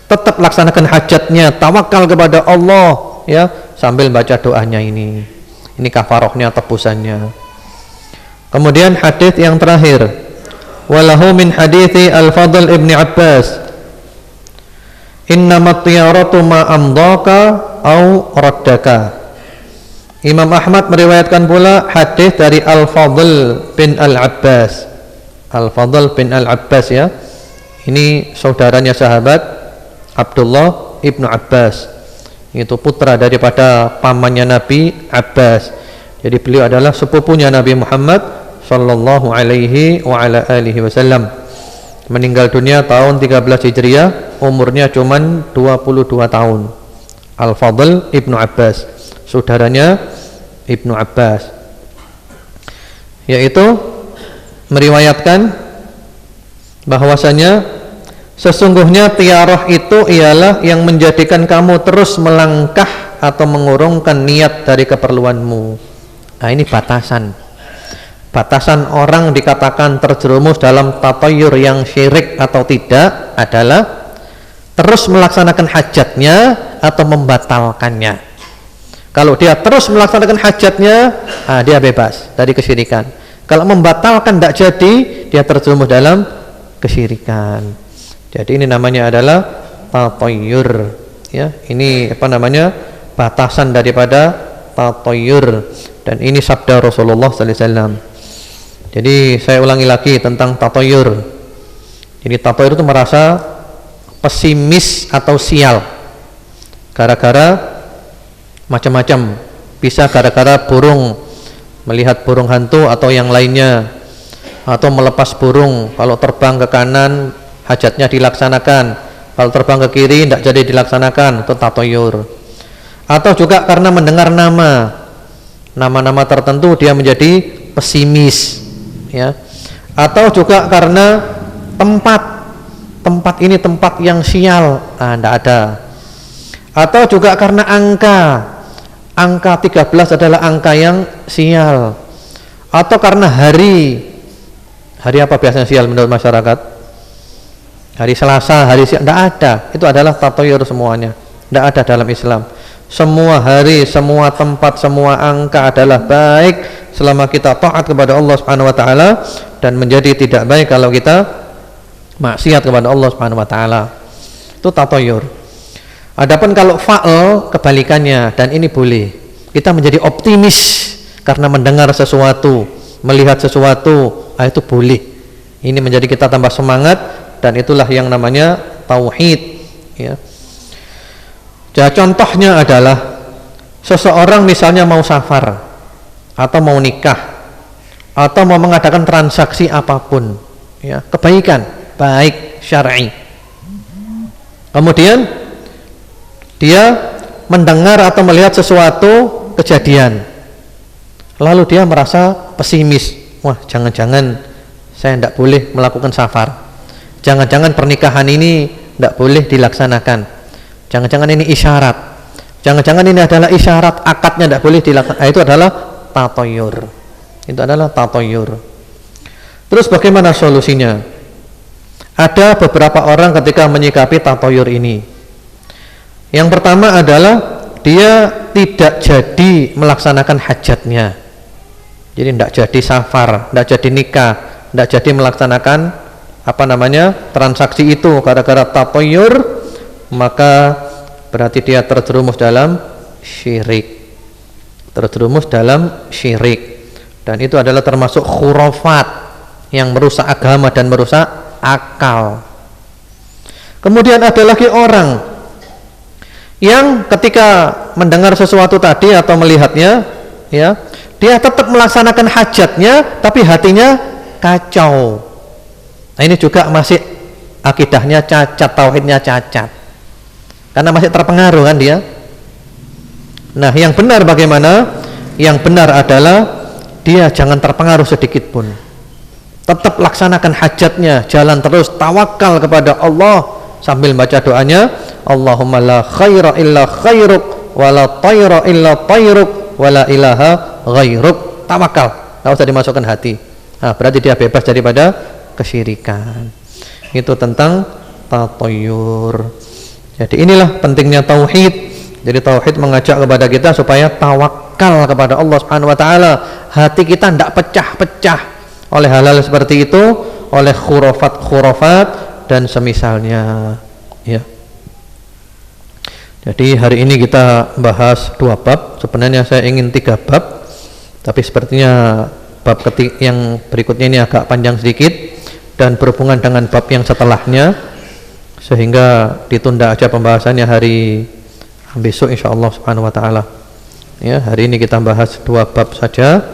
Tetap laksanakan hajatnya, tawakal kepada Allah, ya, sambil baca doanya ini. Ini kafarohnya, tebusannya. Kemudian hadis yang terakhir, walahu min hadithi Al-Fadl ibn Abbas, innamat tiyaratu ma amdaka au raddaka. Imam Ahmad meriwayatkan pula hadis dari Al-Fadl bin Al-Abbas. Al-Fadl bin Al-Abbas, ya, ini saudaranya sahabat Abdullah ibnu Abbas, itu putra daripada pamannya Nabi Abbas. Jadi beliau adalah sepupunya Nabi Muhammad sallallahu alaihi wa ala alihi wasallam. Meninggal dunia tahun 13 Hijriah, umurnya cuman 22 tahun. Al-Fadl ibnu Abbas, saudaranya Ibnu Abbas, yaitu meriwayatkan bahwasanya sesungguhnya tiarah itu ialah yang menjadikan kamu terus melangkah atau mengurungkan niat dari keperluanmu. Nah, ini batasan orang dikatakan terjerumus dalam tatayur yang syirik atau tidak adalah terus melaksanakan hajatnya atau membatalkannya. Kalau dia terus melaksanakan hajatnya, dia bebas dari kesyirikan. Kalau membatalkan tidak jadi, dia terjerumus dalam kesyirikan. Jadi ini namanya adalah tatayyur, ya. Ini apa namanya? Batasan daripada tatayyur, dan ini sabda Rasulullah sallallahu alaihi wasallam. Jadi saya ulangi lagi tentang tatayyur. Jadi tatayyur itu merasa pesimis atau sial gara-gara macam-macam, bisa gara-gara burung, melihat burung hantu atau yang lainnya, atau melepas burung, kalau terbang ke kanan hajatnya dilaksanakan, kalau terbang ke kiri tidak jadi dilaksanakan, itu tatoyur. Atau juga karena mendengar nama-nama tertentu dia menjadi pesimis, ya. Atau juga karena tempat ini tempat yang sial, tidak ada. Atau juga karena angka 13 adalah angka yang sial. Atau karena hari apa biasanya sial menurut masyarakat? Hari Selasa, hari sial, tidak ada. Itu adalah tatoyur semuanya, tidak ada dalam Islam. Semua hari, semua tempat, semua angka adalah baik selama kita taat kepada Allah Subhanahu wa taala, dan menjadi tidak baik kalau kita maksiat kepada Allah Subhanahu wa taala. Itu tatoyur. Adapun kalau fa'al kebalikannya, dan ini boleh. Kita menjadi optimis karena mendengar sesuatu, melihat sesuatu, itu boleh. Ini menjadi kita tambah semangat, dan itulah yang namanya tauhid, ya. Jadi contohnya adalah seseorang misalnya mau safar atau mau nikah atau mau mengadakan transaksi apapun, ya, kebaikan, baik syar'i. Kemudian dia mendengar atau melihat sesuatu kejadian, lalu dia merasa pesimis. Wah, jangan-jangan saya tidak boleh melakukan safar, jangan-jangan pernikahan ini tidak boleh dilaksanakan, jangan-jangan ini isyarat, jangan-jangan ini adalah isyarat akadnya tidak boleh dilaksanakan. Itu adalah tatoyur. Itu adalah tatoyur. Terus bagaimana solusinya? Ada beberapa orang ketika menyikapi tatoyur ini. Yang pertama adalah dia tidak jadi melaksanakan hajatnya. Jadi tidak jadi safar, tidak jadi nikah, tidak jadi melaksanakan transaksi itu gara-gara tatoyur, maka berarti dia terjerumus dalam syirik. Dan itu adalah termasuk khurafat yang merusak agama dan merusak akal. Kemudian ada lagi orang yang ketika mendengar sesuatu tadi atau melihatnya, ya, dia tetap melaksanakan hajatnya tapi hatinya kacau. Nah, ini juga masih akidahnya cacat, tauhidnya cacat, karena masih terpengaruh kan dia. Nah, yang benar bagaimana? Yang benar adalah dia jangan terpengaruh sedikit pun, tetap laksanakan hajatnya, jalan terus, tawakal kepada Allah sambil baca doanya, Allahumma la khaira illa khairuk wa la tayra illa tayruk wa la ilaha ghairuk. Tawakal, tidak usah dimasukkan hati. Nah, berarti dia bebas daripada kesyirikan. Itu tentang tatoyur. Jadi inilah pentingnya tauhid. Jadi tauhid mengajak kepada kita supaya tawakal kepada Allah Subhanahu wa taala. Hati kita tidak pecah-pecah oleh hal-hal seperti itu, oleh khurafat dan semisalnya, ya. Jadi hari ini kita bahas 2 bab. Sebenarnya saya ingin 3 bab, tapi sepertinya bab yang berikutnya ini agak panjang sedikit dan berhubungan dengan bab yang setelahnya, sehingga ditunda aja pembahasannya hari besok insyaallah subhanahu wa ta'ala. Ya, hari ini kita bahas 2 bab saja.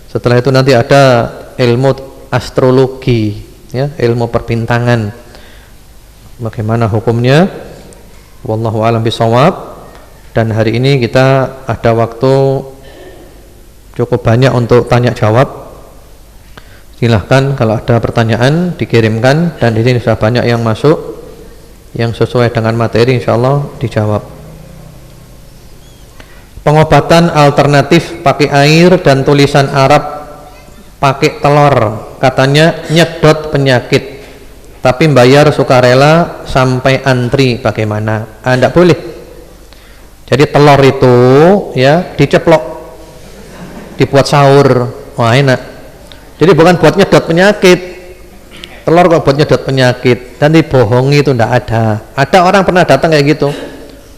Setelah itu nanti ada ilmu astrologi, ya, ilmu perbintangan, bagaimana hukumnya, wallahu a'lam bishawab. Dan hari ini kita ada waktu cukup banyak untuk tanya jawab. Silahkan kalau ada pertanyaan dikirimkan, dan di sini sudah banyak yang masuk yang sesuai dengan materi, insyaallah dijawab. Pengobatan alternatif pakai air dan tulisan Arab pakai telur, katanya nyedot penyakit, tapi bayar sukarela sampai antri, bagaimana? Tidak boleh. Jadi telur itu, ya, diceplok, dibuat sahur, wah enak. Jadi bukan buat nyedot penyakit. Telur kok buat nyedot penyakit, dan dibohongi, itu tidak ada. Ada orang pernah datang kayak gitu,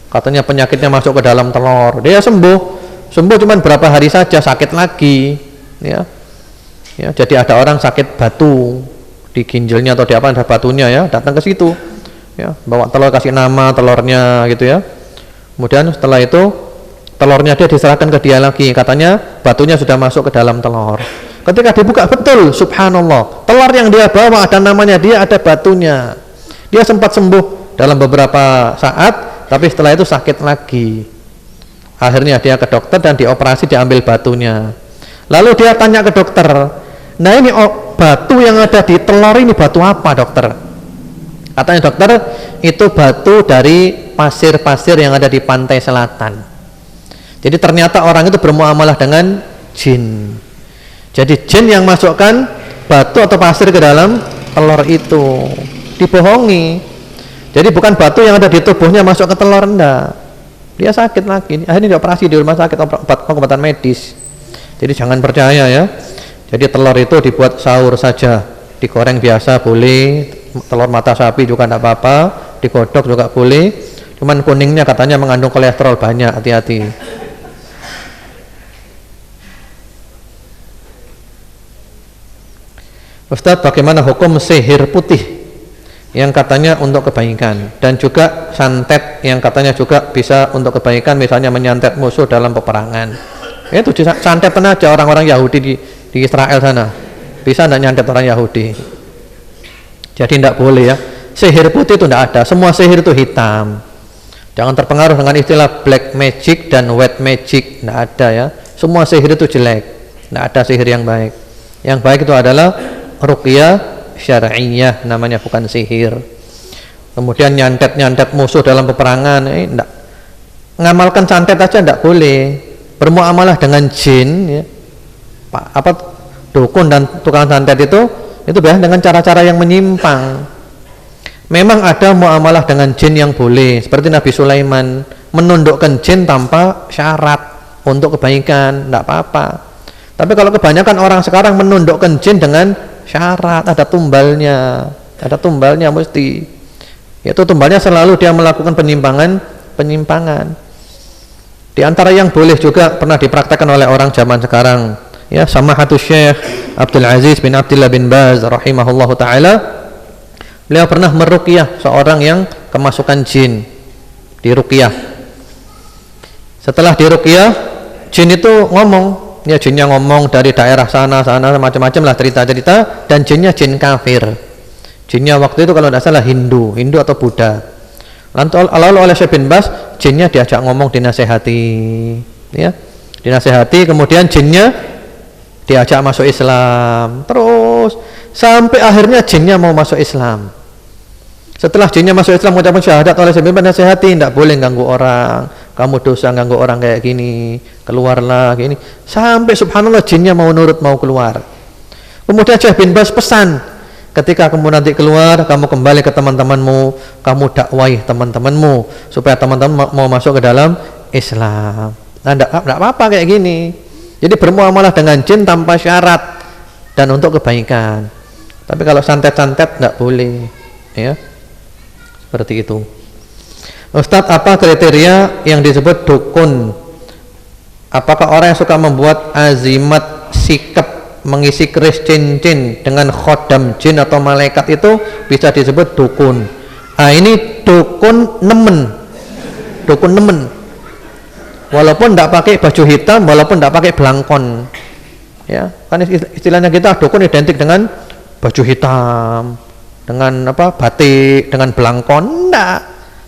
katanya penyakitnya masuk ke dalam telur, dia sembuh cuman berapa hari saja, sakit lagi, ya. Ya, jadi ada orang sakit batu di ginjalnya atau di apa, ada batunya, ya, datang ke situ, ya, bawa telur, kasih nama telurnya gitu, ya. Kemudian setelah itu telurnya dia diserahkan ke dia lagi, katanya batunya sudah masuk ke dalam telur. Ketika dibuka, betul, subhanallah, telur yang dia bawa ada namanya dia, ada batunya. Dia sempat sembuh dalam beberapa saat, tapi setelah itu sakit lagi. Akhirnya dia ke dokter dan dioperasi, diambil batunya. Lalu dia tanya ke dokter, nah ini batu yang ada di telur ini batu apa, dokter? Katanya dokter, itu batu dari pasir-pasir yang ada di pantai selatan. Jadi ternyata orang itu bermuamalah dengan jin. Jadi jin yang masukkan batu atau pasir ke dalam telur itu. Dibohongi. Jadi bukan batu yang ada di tubuhnya masuk ke telur, enggak. Dia sakit lagi. Akhirnya dioperasi di rumah sakit, pengobatan medis. Jadi jangan percaya, ya. Jadi telur itu dibuat sahur saja, digoreng biasa boleh, telur mata sapi juga enggak apa-apa, digodok juga boleh. Cuman kuningnya katanya mengandung kolesterol banyak, hati-hati. Ustadz, bagaimana hukum sihir putih yang katanya untuk kebaikan, dan juga santet yang katanya juga bisa untuk kebaikan, misalnya menyantet musuh dalam peperangan? Itu santetan aja orang-orang Yahudi di Israel sana, bisa tidak nyantet orang Yahudi. Jadi tidak boleh, ya. Sihir putih itu tidak ada, semua sihir itu hitam. Jangan terpengaruh dengan istilah black magic dan white magic, tidak ada, ya. Semua sihir itu jelek, tidak ada sihir yang baik. Yang baik itu adalah ruqyah syar'iyah, namanya, bukan sihir. Kemudian nyantet musuh dalam peperangan, enggak. Ngamalkan santet aja enggak boleh. Bermuamalah dengan jin, ya, dukun dan tukang santet itu biasanya dengan cara-cara yang menyimpang. Memang ada muamalah dengan jin yang boleh, seperti Nabi Sulaiman menundukkan jin tanpa syarat untuk kebaikan, enggak apa-apa. Tapi kalau kebanyakan orang sekarang menundukkan jin dengan syarat, ada tumbalnya, Ada tumbalnya mesti. Yaitu tumbalnya selalu dia melakukan penyimpangan. Di antara yang boleh juga pernah dipraktekkan oleh orang zaman sekarang, ya, Samahatus Syekh Abdul Aziz bin Abdullah bin Baz rahimahullahu taala, beliau pernah meruqyah seorang yang kemasukan jin, diruqyah. Setelah diruqyah, jin itu ngomong, ya, jinnya ngomong dari daerah sana macam-macam lah cerita-cerita, dan jinnya jin kafir. Jinnya waktu itu kalau tidak salah Hindu atau Buddha. Lalu oleh Syekh bin Baz, jinnya diajak ngomong, dinasehati, ya, dinasehati, kemudian jinnya diajak masuk Islam, terus sampai akhirnya jinnya mau masuk Islam. Setelah jinnya masuk Islam, mengucapkan syahadat, oleh Syekh bin Baz nasehati, tidak boleh ganggu orang, kamu dosa ganggu orang kayak gini, keluarlah gini. Sampai subhanallah jinnya mau nurut, mau keluar. Kemudian Syekh bin Baz pesan, ketika kamu nanti keluar, kamu kembali ke teman-temanmu, kamu dakwahi teman-temanmu supaya teman-teman mau masuk ke dalam Islam. Nah, tidak apa-apa kayak gini. Jadi bermuamalah dengan jin tanpa syarat dan untuk kebaikan. Tapi kalau santet-santet tidak boleh, ya. Seperti itu. Ustadz, apa kriteria yang disebut dukun? Apakah orang yang suka membuat azimat sikap mengisi keris cincin dengan khodam jin atau malaikat itu bisa disebut dukun? Ini dukun nemen, walaupun tidak pakai baju hitam, walaupun tidak pakai belangkon, ya, kan istilahnya kita dukun identik dengan baju hitam, dengan apa, batik, dengan belangkon. Enggak,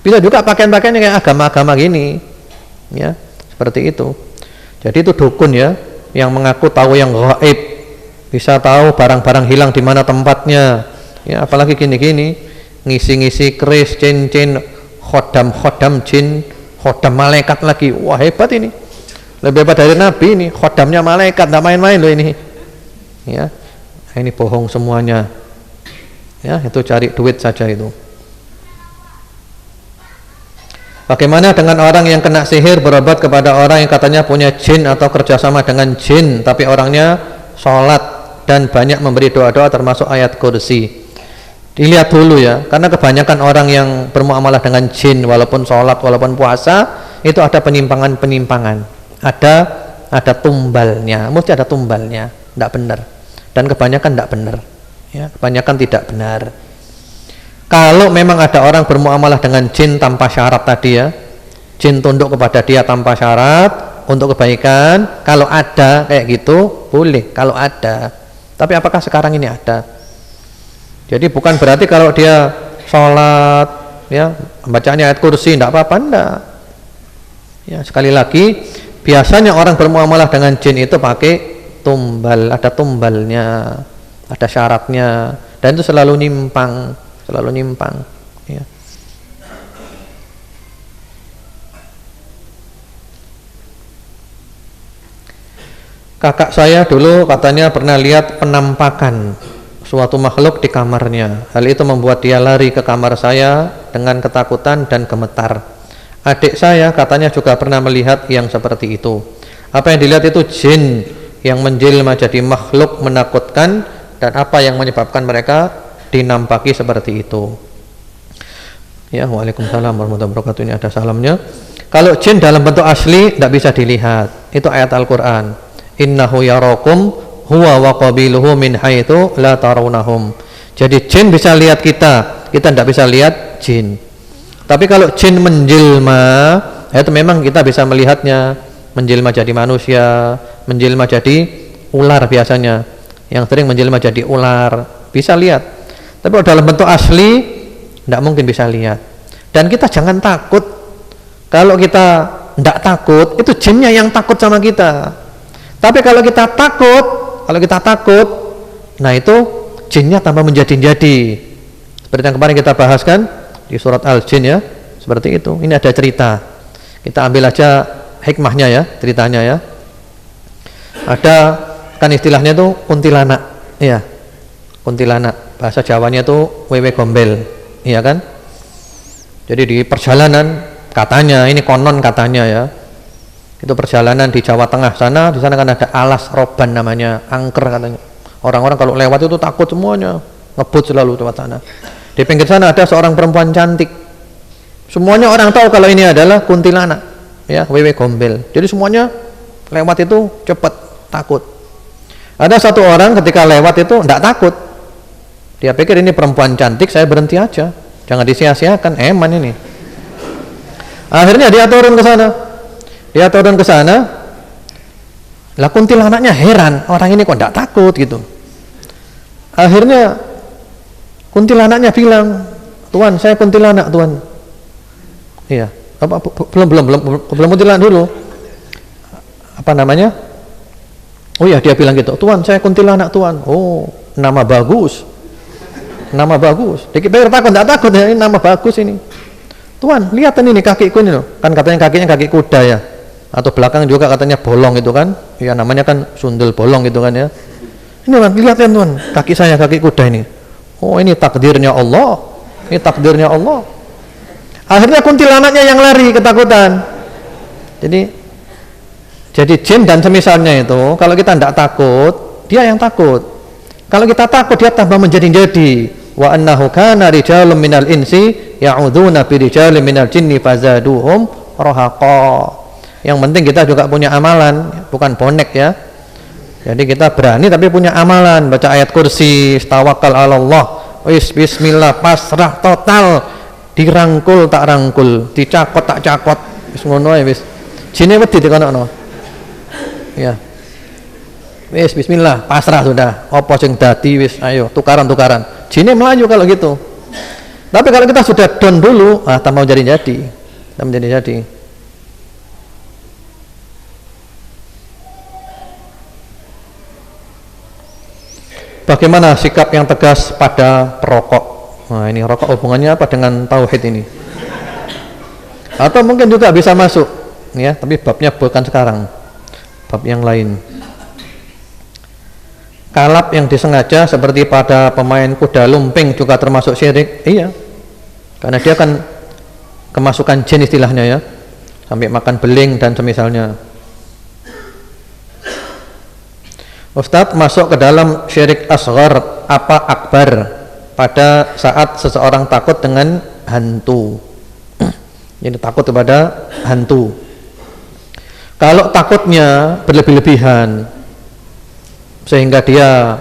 bisa juga pakaian-pakaian kayak agama-agama gini, ya, seperti itu. Jadi itu dukun, ya, yang mengaku tahu yang gaib, bisa tahu barang-barang hilang di mana tempatnya, ya, apalagi gini-gini ngisi-ngisi keris cincin khodam jin, khodam malaikat lagi. Wah, hebat ini, lebih hebat dari Nabi ini, khodamnya malaikat, tidak main-main loh ini, ya. Ini bohong semuanya, ya, itu cari duit saja itu. Bagaimana dengan orang yang kena sihir berobat kepada orang yang katanya punya jin atau kerjasama dengan jin, tapi orangnya sholat dan banyak memberi doa-doa termasuk ayat kursi? Dilihat dulu, ya, karena kebanyakan orang yang bermuamalah dengan jin walaupun sholat, walaupun puasa, itu ada penyimpangan, ada tumbalnya, mesti ada tumbalnya, tidak benar, dan kebanyakan tidak benar, ya, kebanyakan tidak benar. Kalau memang ada orang bermuamalah dengan jin tanpa syarat tadi, ya, jin tunduk kepada dia tanpa syarat untuk kebaikan, kalau ada kayak gitu boleh, kalau ada. Tapi apakah sekarang ini ada? Jadi bukan berarti kalau dia sholat, ya, bacaannya ayat kursi tidak apa-apa, enggak. Ya, sekali lagi, biasanya orang bermuamalah dengan jin itu pakai tumbal, ada tumbalnya, ada syaratnya, dan itu selalu nyimpang, ya. Kakak saya dulu katanya pernah lihat penampakan suatu makhluk di kamarnya. Hal itu membuat dia lari ke kamar saya dengan ketakutan dan gemetar. Adik saya katanya juga pernah melihat yang seperti itu. Apa yang dilihat itu jin yang menjelma jadi makhluk menakutkan, dan apa yang menyebabkan mereka dinampaki seperti itu. Ya, waalaikumsalam warahmatullahi wabarakatuh. Ini ada salamnya. Kalau jin dalam bentuk asli tidak bisa dilihat, itu ayat Al-Quran, innahu yarakum huwa wa qabiluhu min haitsu la tarawnahum. Jadi jin bisa lihat kita tidak bisa lihat jin. Tapi kalau jin menjelma, itu memang kita bisa melihatnya, menjelma jadi manusia, menjelma jadi ular biasanya, yang sering menjelma jadi ular, bisa lihat. Tapi kalau dalam bentuk asli tidak mungkin bisa lihat. Dan kita jangan takut. Kalau kita tidak takut, itu jinnya yang takut sama kita. Tapi kalau kita takut, nah itu jinnya tambah menjadi-jadi. Seperti yang kemarin kita bahas kan di surat Al-Jin, ya, seperti itu. Ini ada cerita. Kita ambil aja hikmahnya, ya, ceritanya, ya. Ada kan istilahnya itu kuntilanak, ya, kuntilanak. Bahasa Jawanya itu wewe gombel, iya kan? Jadi di perjalanan katanya, ini konon katanya, ya, itu perjalanan di Jawa Tengah sana, di sana kan ada alas roban namanya, angker katanya. Orang-orang kalau lewat itu takut semuanya, ngebut selalu lewat sana. Di pinggir sana ada seorang perempuan cantik. Semuanya orang tahu kalau ini adalah kuntilanak, ya, wewe gombel. Jadi semuanya lewat itu cepat, takut. Ada satu orang ketika lewat itu tidak takut. Dia pikir ini perempuan cantik, saya berhenti aja, jangan disia-siakan, eman ini. Akhirnya dia turun ke sana. Lah kuntilanaknya heran, orang ini kok tidak takut gitu. Akhirnya kuntilanaknya bilang, "Tuan, saya kuntilanak, Tuan." Iya, belum kuntilanak dulu. Apa namanya? Oh ya, dia bilang gitu, "Tuan, saya kuntilanak, Tuan." Oh, nama bagus. Dikit takut, tidak takut ya, ini nama bagus ini. "Tuan, lihat ini kakiku ini loh." Kan katanya kakinya kaki kuda ya. Atau belakang juga katanya bolong itu kan. Ya namanya kan sundel bolong gitu kan ya. "Ini Tuan, lihat ya Tuan, kaki saya kaki kuda ini." Oh, ini takdirnya Allah. Akhirnya kuntilanaknya yang lari ketakutan. Jadi jin dan semisalnya itu, kalau kita tidak takut, dia yang takut. Kalau kita takut, dia tambah menjadi-jadi. Wa annahu kana rijalun minal insi ya'udzuna bi rijalin minal jinni fazaduhum rahaqa. Yang penting kita juga punya amalan, bukan bonek ya. Jadi kita berani tapi punya amalan, baca ayat kursi, tawakkal 'ala Allah, bismillah, pasrah total, dirangkul tak rangkul, dicakot tak cakot, wis ngono ae wis. Jine wedi dikono. Ya. Wis bismillah, pasrah sudah. Apa sing dadi wis ayo tukaran. Jine melaju kalau gitu. Tapi kalau kita sudah down dulu, tambah jadi. Bagaimana sikap yang tegas pada perokok? Nah, ini rokok hubungannya apa dengan tauhid ini? Atau mungkin juga bisa masuk, ya, tapi babnya bukan sekarang, bab yang lain. Kalap yang disengaja seperti pada pemain kuda lumping juga termasuk syirik? Iya, karena dia kan kemasukan jin istilahnya ya, sampai makan beling dan semisalnya. Ustadz, masuk ke dalam syirik asghar apa akbar pada saat seseorang takut dengan hantu? Jadi takut kepada hantu. Kalau takutnya berlebih-lebihan sehingga dia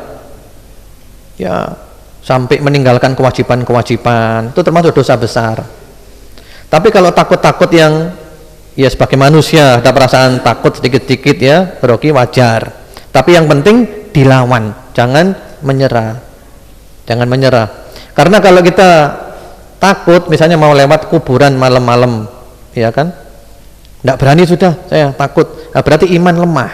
ya sampai meninggalkan kewajiban-kewajiban, itu termasuk dosa besar. Tapi kalau takut-takut yang ya sebagai manusia ada perasaan takut sedikit-sedikit ya, beroki wajar. Tapi yang penting dilawan, jangan menyerah. Karena kalau kita takut, misalnya mau lewat kuburan malam-malam, ya kan, tidak berani sudah, saya takut. Nah, berarti iman lemah.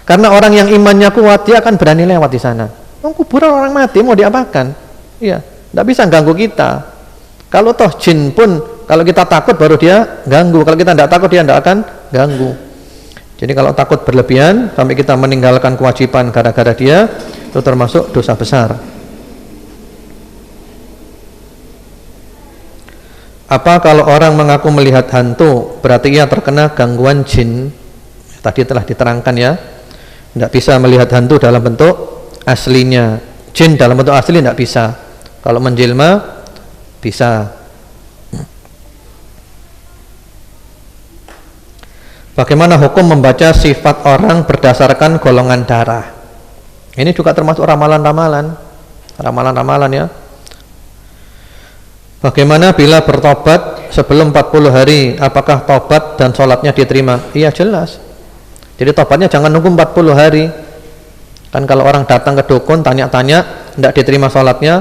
Karena orang yang imannya kuat, dia akan berani lewat di sana. Kuburan orang mati mau diapakan? Iya, tidak bisa ganggu kita. Kalau toh jin pun, kalau kita takut baru dia ganggu. Kalau kita tidak takut, dia tidak akan ganggu. Jadi kalau takut berlebihan sampai kita meninggalkan kewajiban gara-gara dia, itu termasuk dosa besar. Apa kalau orang mengaku melihat hantu berarti ia terkena gangguan jin? Tadi telah diterangkan ya, tidak bisa melihat hantu dalam bentuk aslinya. Jin dalam bentuk asli tidak bisa. Kalau menjelma bisa. Bagaimana hukum membaca sifat orang berdasarkan golongan darah? Ini juga termasuk ramalan-ramalan ya. Bagaimana bila bertobat sebelum 40 hari, apakah tobat dan sholatnya diterima? Iya jelas. Jadi tobatnya jangan nunggu 40 hari. Kan kalau orang datang ke dukun tanya-tanya, tidak diterima sholatnya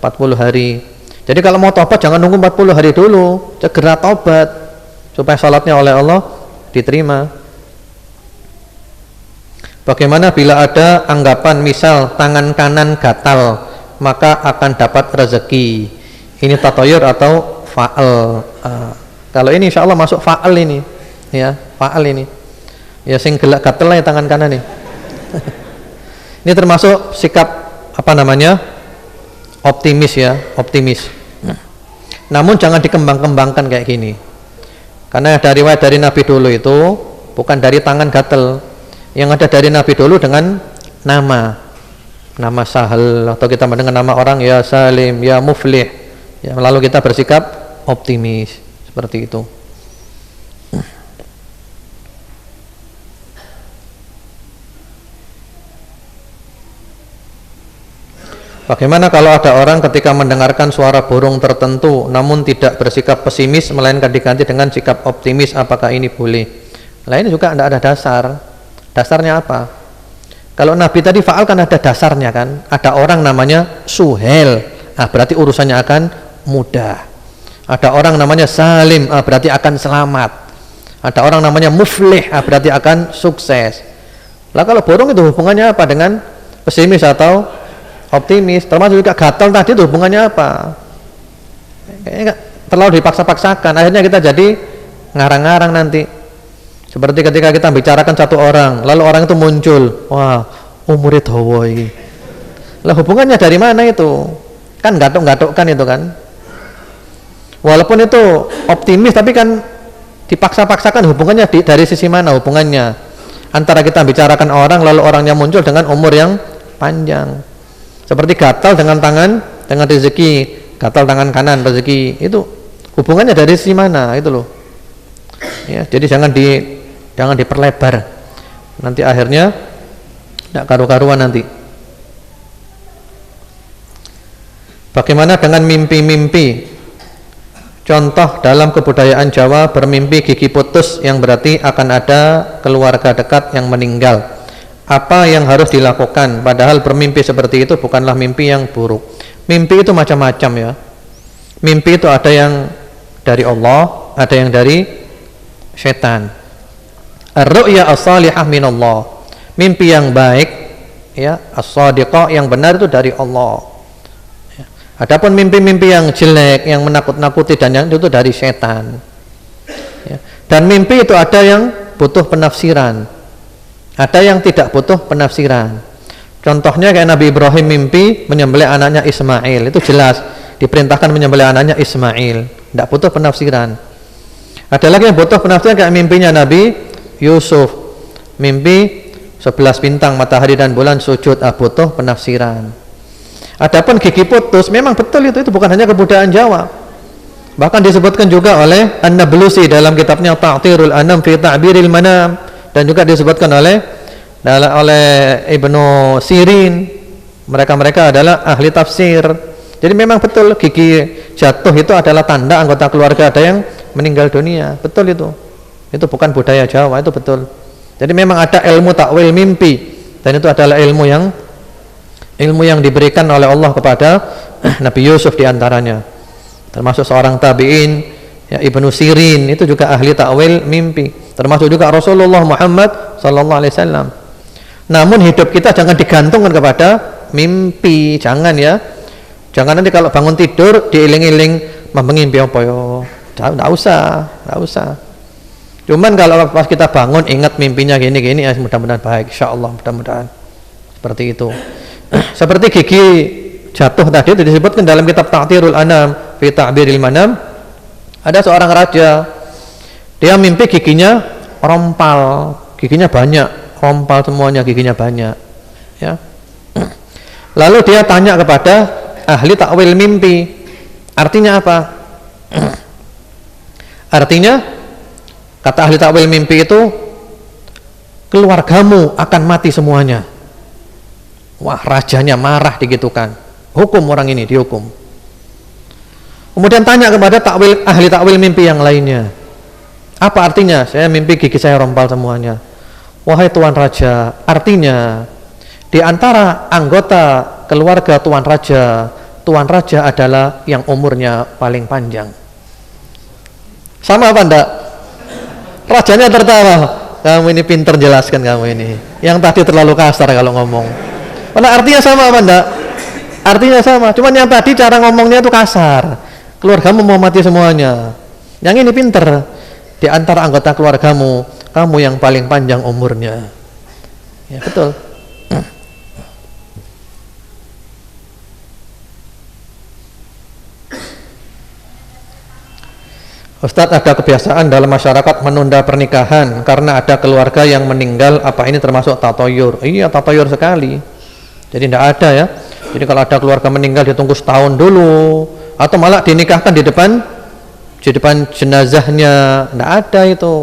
40 hari. Jadi kalau mau tobat jangan nunggu 40 hari dulu, segera tobat supaya sholatnya oleh Allah diterima. Bagaimana bila ada anggapan misal tangan kanan gatal maka akan dapat rezeki? Ini tatoyur atau fa'al? Kalau ini insya Allah masuk fa'al ini, ya fa'al ini. Ya sing gelak gatel ya tangan kanan nih. Ini termasuk sikap apa namanya? Optimis ya, optimis. Namun jangan dikembang-kembangkan kayak gini. Karena ada riwayat dari Nabi dulu itu bukan dari tangan gatel. Yang ada dari Nabi dulu dengan nama nama Sahal, atau kita mendengar nama orang ya Salim, ya Muflih, ya, lalu kita bersikap optimis seperti itu. Bagaimana kalau ada orang ketika mendengarkan suara burung tertentu namun tidak bersikap pesimis melainkan diganti dengan sikap optimis, apakah ini boleh? Nah, ini juga tidak ada dasar. Dasarnya apa? Kalau Nabi tadi faal kan ada dasarnya kan. Ada orang namanya Suhel, berarti urusannya akan mudah. Ada orang namanya Salim, berarti akan selamat. Ada orang namanya Muflih, berarti akan sukses. Lah kalau burung itu hubungannya apa dengan pesimis atau optimis? Termasuk juga gatal tadi itu hubungannya apa? Kayaknya terlalu dipaksa-paksakan, akhirnya kita jadi ngarang-ngarang nanti. Seperti ketika kita bicarakan satu orang, lalu orang itu muncul, wah umure dawa iki. Lah hubungannya dari mana itu? Kan gatuk-gatukkan itu kan. Walaupun itu optimis tapi kan dipaksa-paksakan, hubungannya dari sisi mana hubungannya? Antara kita bicarakan orang lalu orangnya muncul dengan umur yang panjang. Seperti gatal dengan tangan, dengan rezeki, gatal tangan kanan rezeki, itu hubungannya dari sisi mana itu loh. Ya, jadi jangan diperlebar. Nanti akhirnya tidak karu-karuan nanti. Bagaimana dengan mimpi-mimpi? Contoh dalam kebudayaan Jawa, bermimpi gigi putus yang berarti akan ada keluarga dekat yang meninggal. Apa yang harus dilakukan? Padahal bermimpi seperti itu bukanlah mimpi yang buruk. Mimpi itu macam-macam ya. Mimpi itu ada yang dari Allah, ada yang dari setan. Ar-ru'ya as-salihah minallah. Mimpi yang baik ya, as-sadiqah yang benar itu dari Allah. Ya. Adapun mimpi-mimpi yang jelek, yang menakut-nakuti dan yang itu dari setan. Ya. Dan mimpi itu ada yang butuh penafsiran, ada yang tidak butuh penafsiran. Contohnya kayak Nabi Ibrahim mimpi menyembelih anaknya Ismail, itu jelas diperintahkan menyembelih anaknya Ismail, tidak butuh penafsiran. Ada lagi yang butuh penafsiran kayak mimpinya Nabi Yusuf, mimpi 11 bintang, matahari dan bulan sujud, butuh penafsiran. Adapun gigi putus memang betul itu bukan hanya kebudayaan Jawa, bahkan disebutkan juga oleh An-Nablusi dalam kitabnya Ta'thirul Anam fi Ta'biril Manam, dan juga disebutkan oleh Ibnu Sirin. Mereka adalah ahli tafsir. Jadi memang betul gigi jatuh itu adalah tanda anggota keluarga ada yang meninggal dunia. Betul itu bukan budaya Jawa, itu betul. Jadi memang ada ilmu takwil mimpi, dan itu adalah ilmu yang diberikan oleh Allah kepada Nabi Yusuf diantaranya, termasuk seorang tabi'in ya, Ibnu Sirin itu juga ahli takwil mimpi, termasuk juga Rasulullah Muhammad sallallahu alaihi wasallam. Namun hidup kita jangan digantungkan kepada mimpi, jangan ya. Jangan nanti kalau bangun tidur diiling-iling mimpi apa yo. Enggak usah. Cuman kalau pas kita bangun ingat mimpinya gini-gini, ya mudah-mudahan baik, insyaallah, mudah-mudahan seperti itu. Seperti gigi jatuh tadi itu disebutkan dalam kitab Ta'thirul Anam fi Ta'biril Manam. Ada seorang raja, dia mimpi giginya rompal, giginya banyak, rompal semuanya, giginya banyak ya. Lalu dia tanya kepada ahli takwil mimpi, artinya apa? Artinya kata ahli takwil mimpi itu, keluargamu akan mati semuanya. Wah, rajanya marah, digitukan, hukum orang ini, dihukum. Kemudian tanya kepada ahli takwil mimpi yang lainnya, apa artinya? Saya mimpi gigi saya rompal semuanya. Wahai Tuan Raja, artinya di antara anggota keluarga Tuan Raja adalah yang umurnya paling panjang. Sama apa enggak? Rajanya tertawa. Kamu ini pinter jelaskan, kamu ini. Yang tadi terlalu kasar kalau ngomong. Mana artinya sama apa enggak? Artinya sama, cuman yang tadi cara ngomongnya itu kasar. Keluargamu mau mati semuanya. Yang ini pinter. Di antara anggota keluargamu, kamu yang paling panjang umurnya. Ya, betul. Ustadz, ada kebiasaan dalam masyarakat menunda pernikahan karena ada keluarga yang meninggal, apa ini termasuk tatoyur? Iya, tatoyur sekali. Jadi tidak ada ya. Jadi kalau ada keluarga meninggal ditunggu setahun dulu, atau malah dinikahkan di depan jenazahnya, tidak ada itu,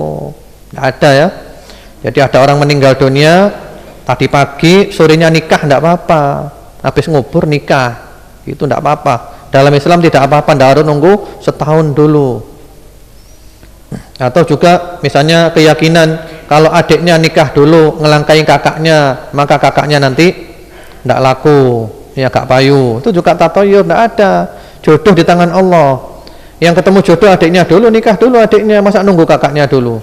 tidak ada ya. Jadi ada orang meninggal dunia tadi pagi, sorenya nikah, tidak apa-apa. Habis ngubur nikah, itu tidak apa-apa. Dalam Islam tidak apa-apa, tidak harus nunggu setahun dulu. Atau juga misalnya keyakinan kalau adiknya nikah dulu ngelangkai kakaknya, maka kakaknya nanti tidak laku, ya gak payu. Itu juga tatoyur, tidak ada. Jodoh di tangan Allah. Yang ketemu jodoh adiknya dulu, nikah dulu adiknya, masa nunggu kakaknya dulu.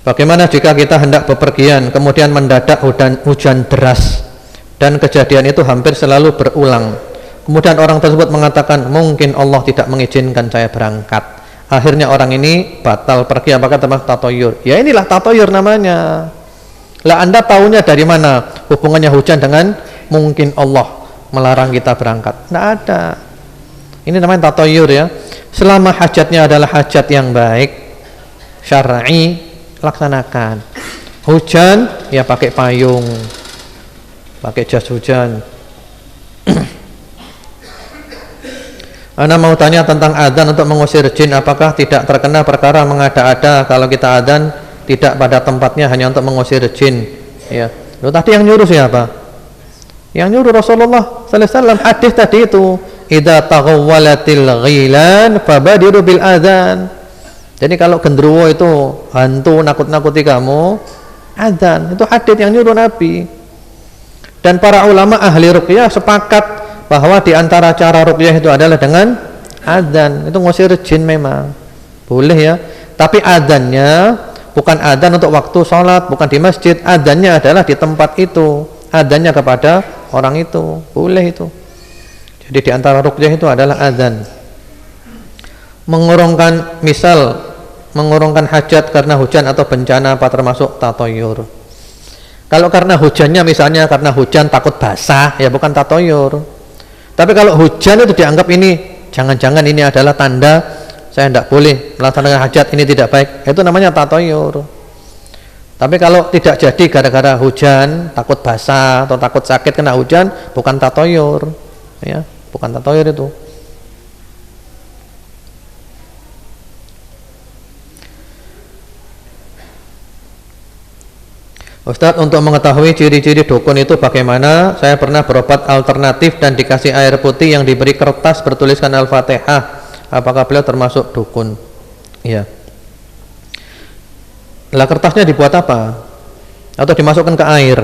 Bagaimana jika kita hendak bepergian kemudian mendadak hujan deras dan kejadian itu hampir selalu berulang? Kemudian orang tersebut mengatakan mungkin Allah tidak mengizinkan saya berangkat. Akhirnya orang ini batal pergi. Apakah termasuk tatoyur? Ya inilah tatoyur namanya. Lah Anda tahunya dari mana hubungannya hujan dengan mungkin Allah melarang kita berangkat? Tidak ada. Ini namanya tatoyur ya. Selama hajatnya adalah hajat yang baik syar'i, laksanakan. Hujan ya pakai payung, pakai jas hujan. Ana mau tanya tentang adzan untuk mengusir jin, apakah tidak terkena perkara mengada-ada kalau kita adzan tidak pada tempatnya hanya untuk mengusir jin? Ya. Loh, tadi yang nyuruh siapa? Yang nyuruh Rasulullah sallallahu alaihi wasallam. Hadis tadi itu, idza taghawwalatil ghilan fabadiru bil adzan. Jadi kalau gendruwo itu hantu nakut-nakuti kamu, adzan. Itu hadis yang nyuruh Nabi. Dan para ulama ahli ruqyah sepakat bahwa di antara cara ruqyah itu adalah dengan adzan. Itu ngusir jin memang boleh ya, tapi adzannya bukan adzan untuk waktu sholat, bukan di masjid. Adzannya adalah di tempat itu, adzannya kepada orang itu, boleh itu. Jadi di antara ruqyah itu adalah adzan. Mengurungkan, misal mengurungkan hajat karena hujan atau bencana, apa termasuk tatoyur? Kalau karena hujannya, misalnya karena hujan takut basah, ya bukan tatoyur. Tapi kalau hujan itu dianggap ini, jangan-jangan ini adalah tanda saya tidak boleh melaksanakan hajat, ini tidak baik, itu namanya tatoyur. Tapi kalau tidak jadi gara-gara hujan, takut basah atau takut sakit kena hujan, bukan tatoyur ya, bukan tatoyur itu. Ustadz, untuk mengetahui ciri-ciri dukun itu bagaimana? Saya pernah berobat alternatif dan dikasih air putih yang diberi kertas bertuliskan Al-Fatihah. Apakah beliau termasuk dukun? Iya. Lah kertasnya dibuat apa? Atau dimasukkan ke air?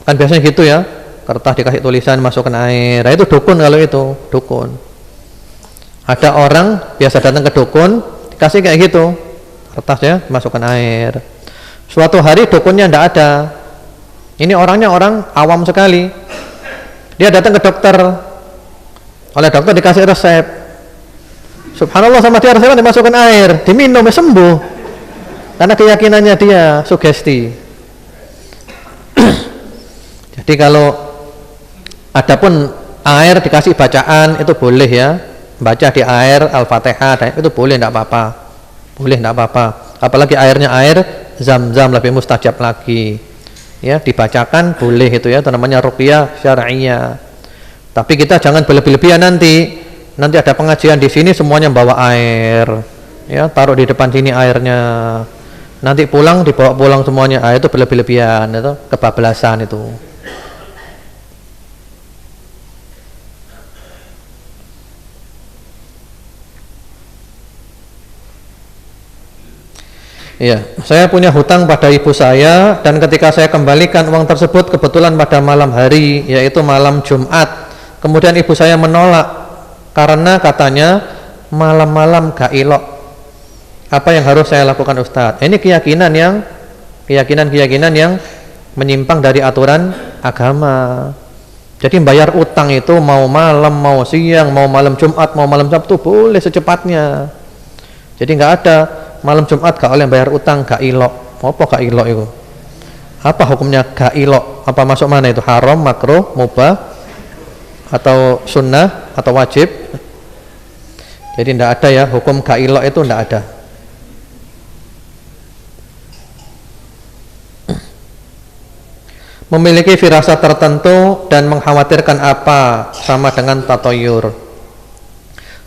Kan biasanya gitu ya. Kertas dikasih tulisan, masukkan air. Nah, itu dukun kalau itu, dukun. Ada orang biasa datang ke dukun, dikasih kayak gitu. Kertasnya masukkan air. Suatu hari dukunnya tidak ada. Ini orangnya orang awam sekali. Dia datang ke dokter. Oleh dokter dikasih resep. Subhanallah, sama dia resepnya dimasukkan air, diminum, sembuh. Karena keyakinannya dia sugesti. Jadi kalau adapun air dikasih bacaan itu boleh ya. Baca di air Al-Fatihah itu boleh, tidak apa-apa. Boleh, tidak apa-apa. Apalagi airnya air Zam-zam lebih mustajab lagi ya, dibacakan boleh itu ya, itu namanya ruqyah syar'iyah. Tapi kita jangan berlebih-lebihan, nanti ada pengajian di sini semuanya bawa air ya, taruh di depan sini airnya, nanti pulang dibawa pulang semuanya, itu berlebih-lebihan, itu kebablasan itu. Iya, saya punya hutang pada ibu saya dan ketika saya kembalikan uang tersebut kebetulan pada malam hari, yaitu malam Jumat. Kemudian ibu saya menolak karena katanya malam-malam gak ilok. Apa yang harus saya lakukan, Ustadz? Ini keyakinan yang menyimpang dari aturan agama. Jadi bayar utang itu mau malam, mau siang, mau malam Jumat, mau malam Sabtu boleh secepatnya. Jadi nggak ada malam Jumat gak oleh bayar utang, gak ilok. Apa gak ilok itu? Apa hukumnya gak ilok? Apa masuk mana itu? Haram, makruh, mubah, atau sunnah, atau wajib? Jadi tidak ada ya, hukum gak ilok itu tidak ada. Memiliki firasat tertentu dan mengkhawatirkan apa sama dengan tatoyur.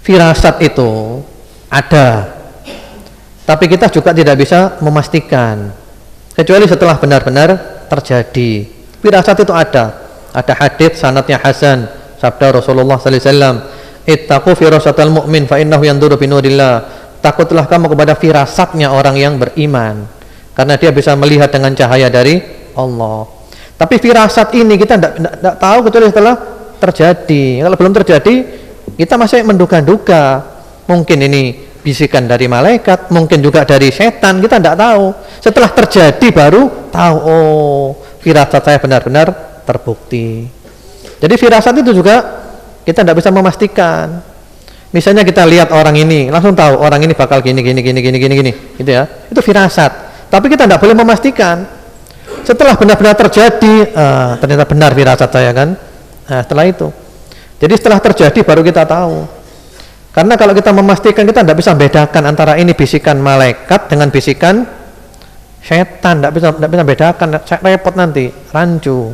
Firasat itu ada, tapi kita juga tidak bisa memastikan kecuali setelah benar-benar terjadi. Firasat itu ada hadits sanadnya hasan, sabda Rasulullah sallallahu alaihi wasallam, ittaqu firasatal mu'min fa innahu yanzuru bi nurillah. Takutlah kamu kepada firasatnya orang yang beriman, karena dia bisa melihat dengan cahaya dari Allah. Tapi firasat ini kita tidak tahu kecuali setelah terjadi. Kalau belum terjadi, kita masih menduga-duga. Mungkin ini bisikan dari malaikat, mungkin juga dari setan, kita tidak tahu. Setelah terjadi baru tahu, oh, firasat saya benar-benar terbukti. Jadi firasat itu juga kita tidak bisa memastikan. Misalnya kita lihat orang ini, langsung tahu orang ini bakal gini, gitu ya. Itu firasat. Tapi kita tidak boleh memastikan. Setelah benar-benar terjadi, ternyata benar firasat saya kan. Nah, setelah itu. Jadi setelah terjadi baru kita tahu. Karena kalau kita memastikan, kita tidak bisa bedakan antara ini bisikan malaikat dengan bisikan setan. Tidak bisa bedakan, repot nanti, rancu.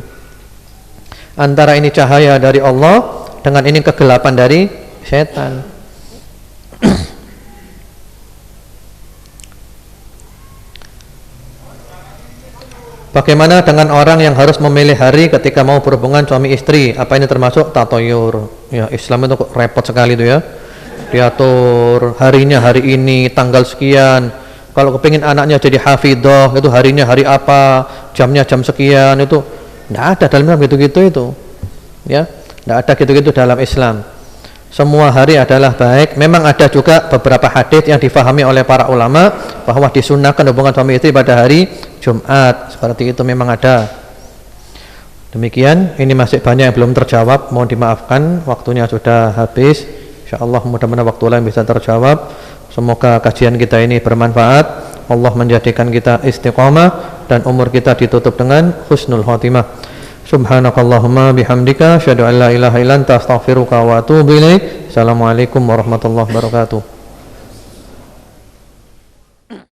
Antara ini cahaya dari Allah dengan ini kegelapan dari setan. Bagaimana dengan orang yang harus memilih hari ketika mau berhubungan suami istri? Apa ini termasuk tatoyur? Ya, Islam itu repot sekali itu ya. Diatur harinya hari ini, tanggal sekian. Kalau kepingin anaknya jadi hafidhah, itu harinya hari apa, jamnya jam sekian, itu tidak ada dalam Islam gitu-gitu itu. Ya, tidak ada gitu-gitu dalam Islam. Semua hari adalah baik. Memang ada juga beberapa hadis yang difahami oleh para ulama bahwa disunnahkan hubungan suami istri pada hari Jumat. Seperti itu memang ada. Demikian, ini masih banyak yang belum terjawab. Mohon dimaafkan, waktunya sudah habis. Insyaallah mudah-mudahan waktu lain bisa terjawab. Semoga kajian kita ini bermanfaat. Allah menjadikan kita istiqamah dan umur kita ditutup dengan husnul khotimah. Subhanakallahumma bihamdika asyhadu an la ilaha illa anta astaghfiruka wa atubu ilaik. Assalamualaikum warahmatullahi wabarakatuh.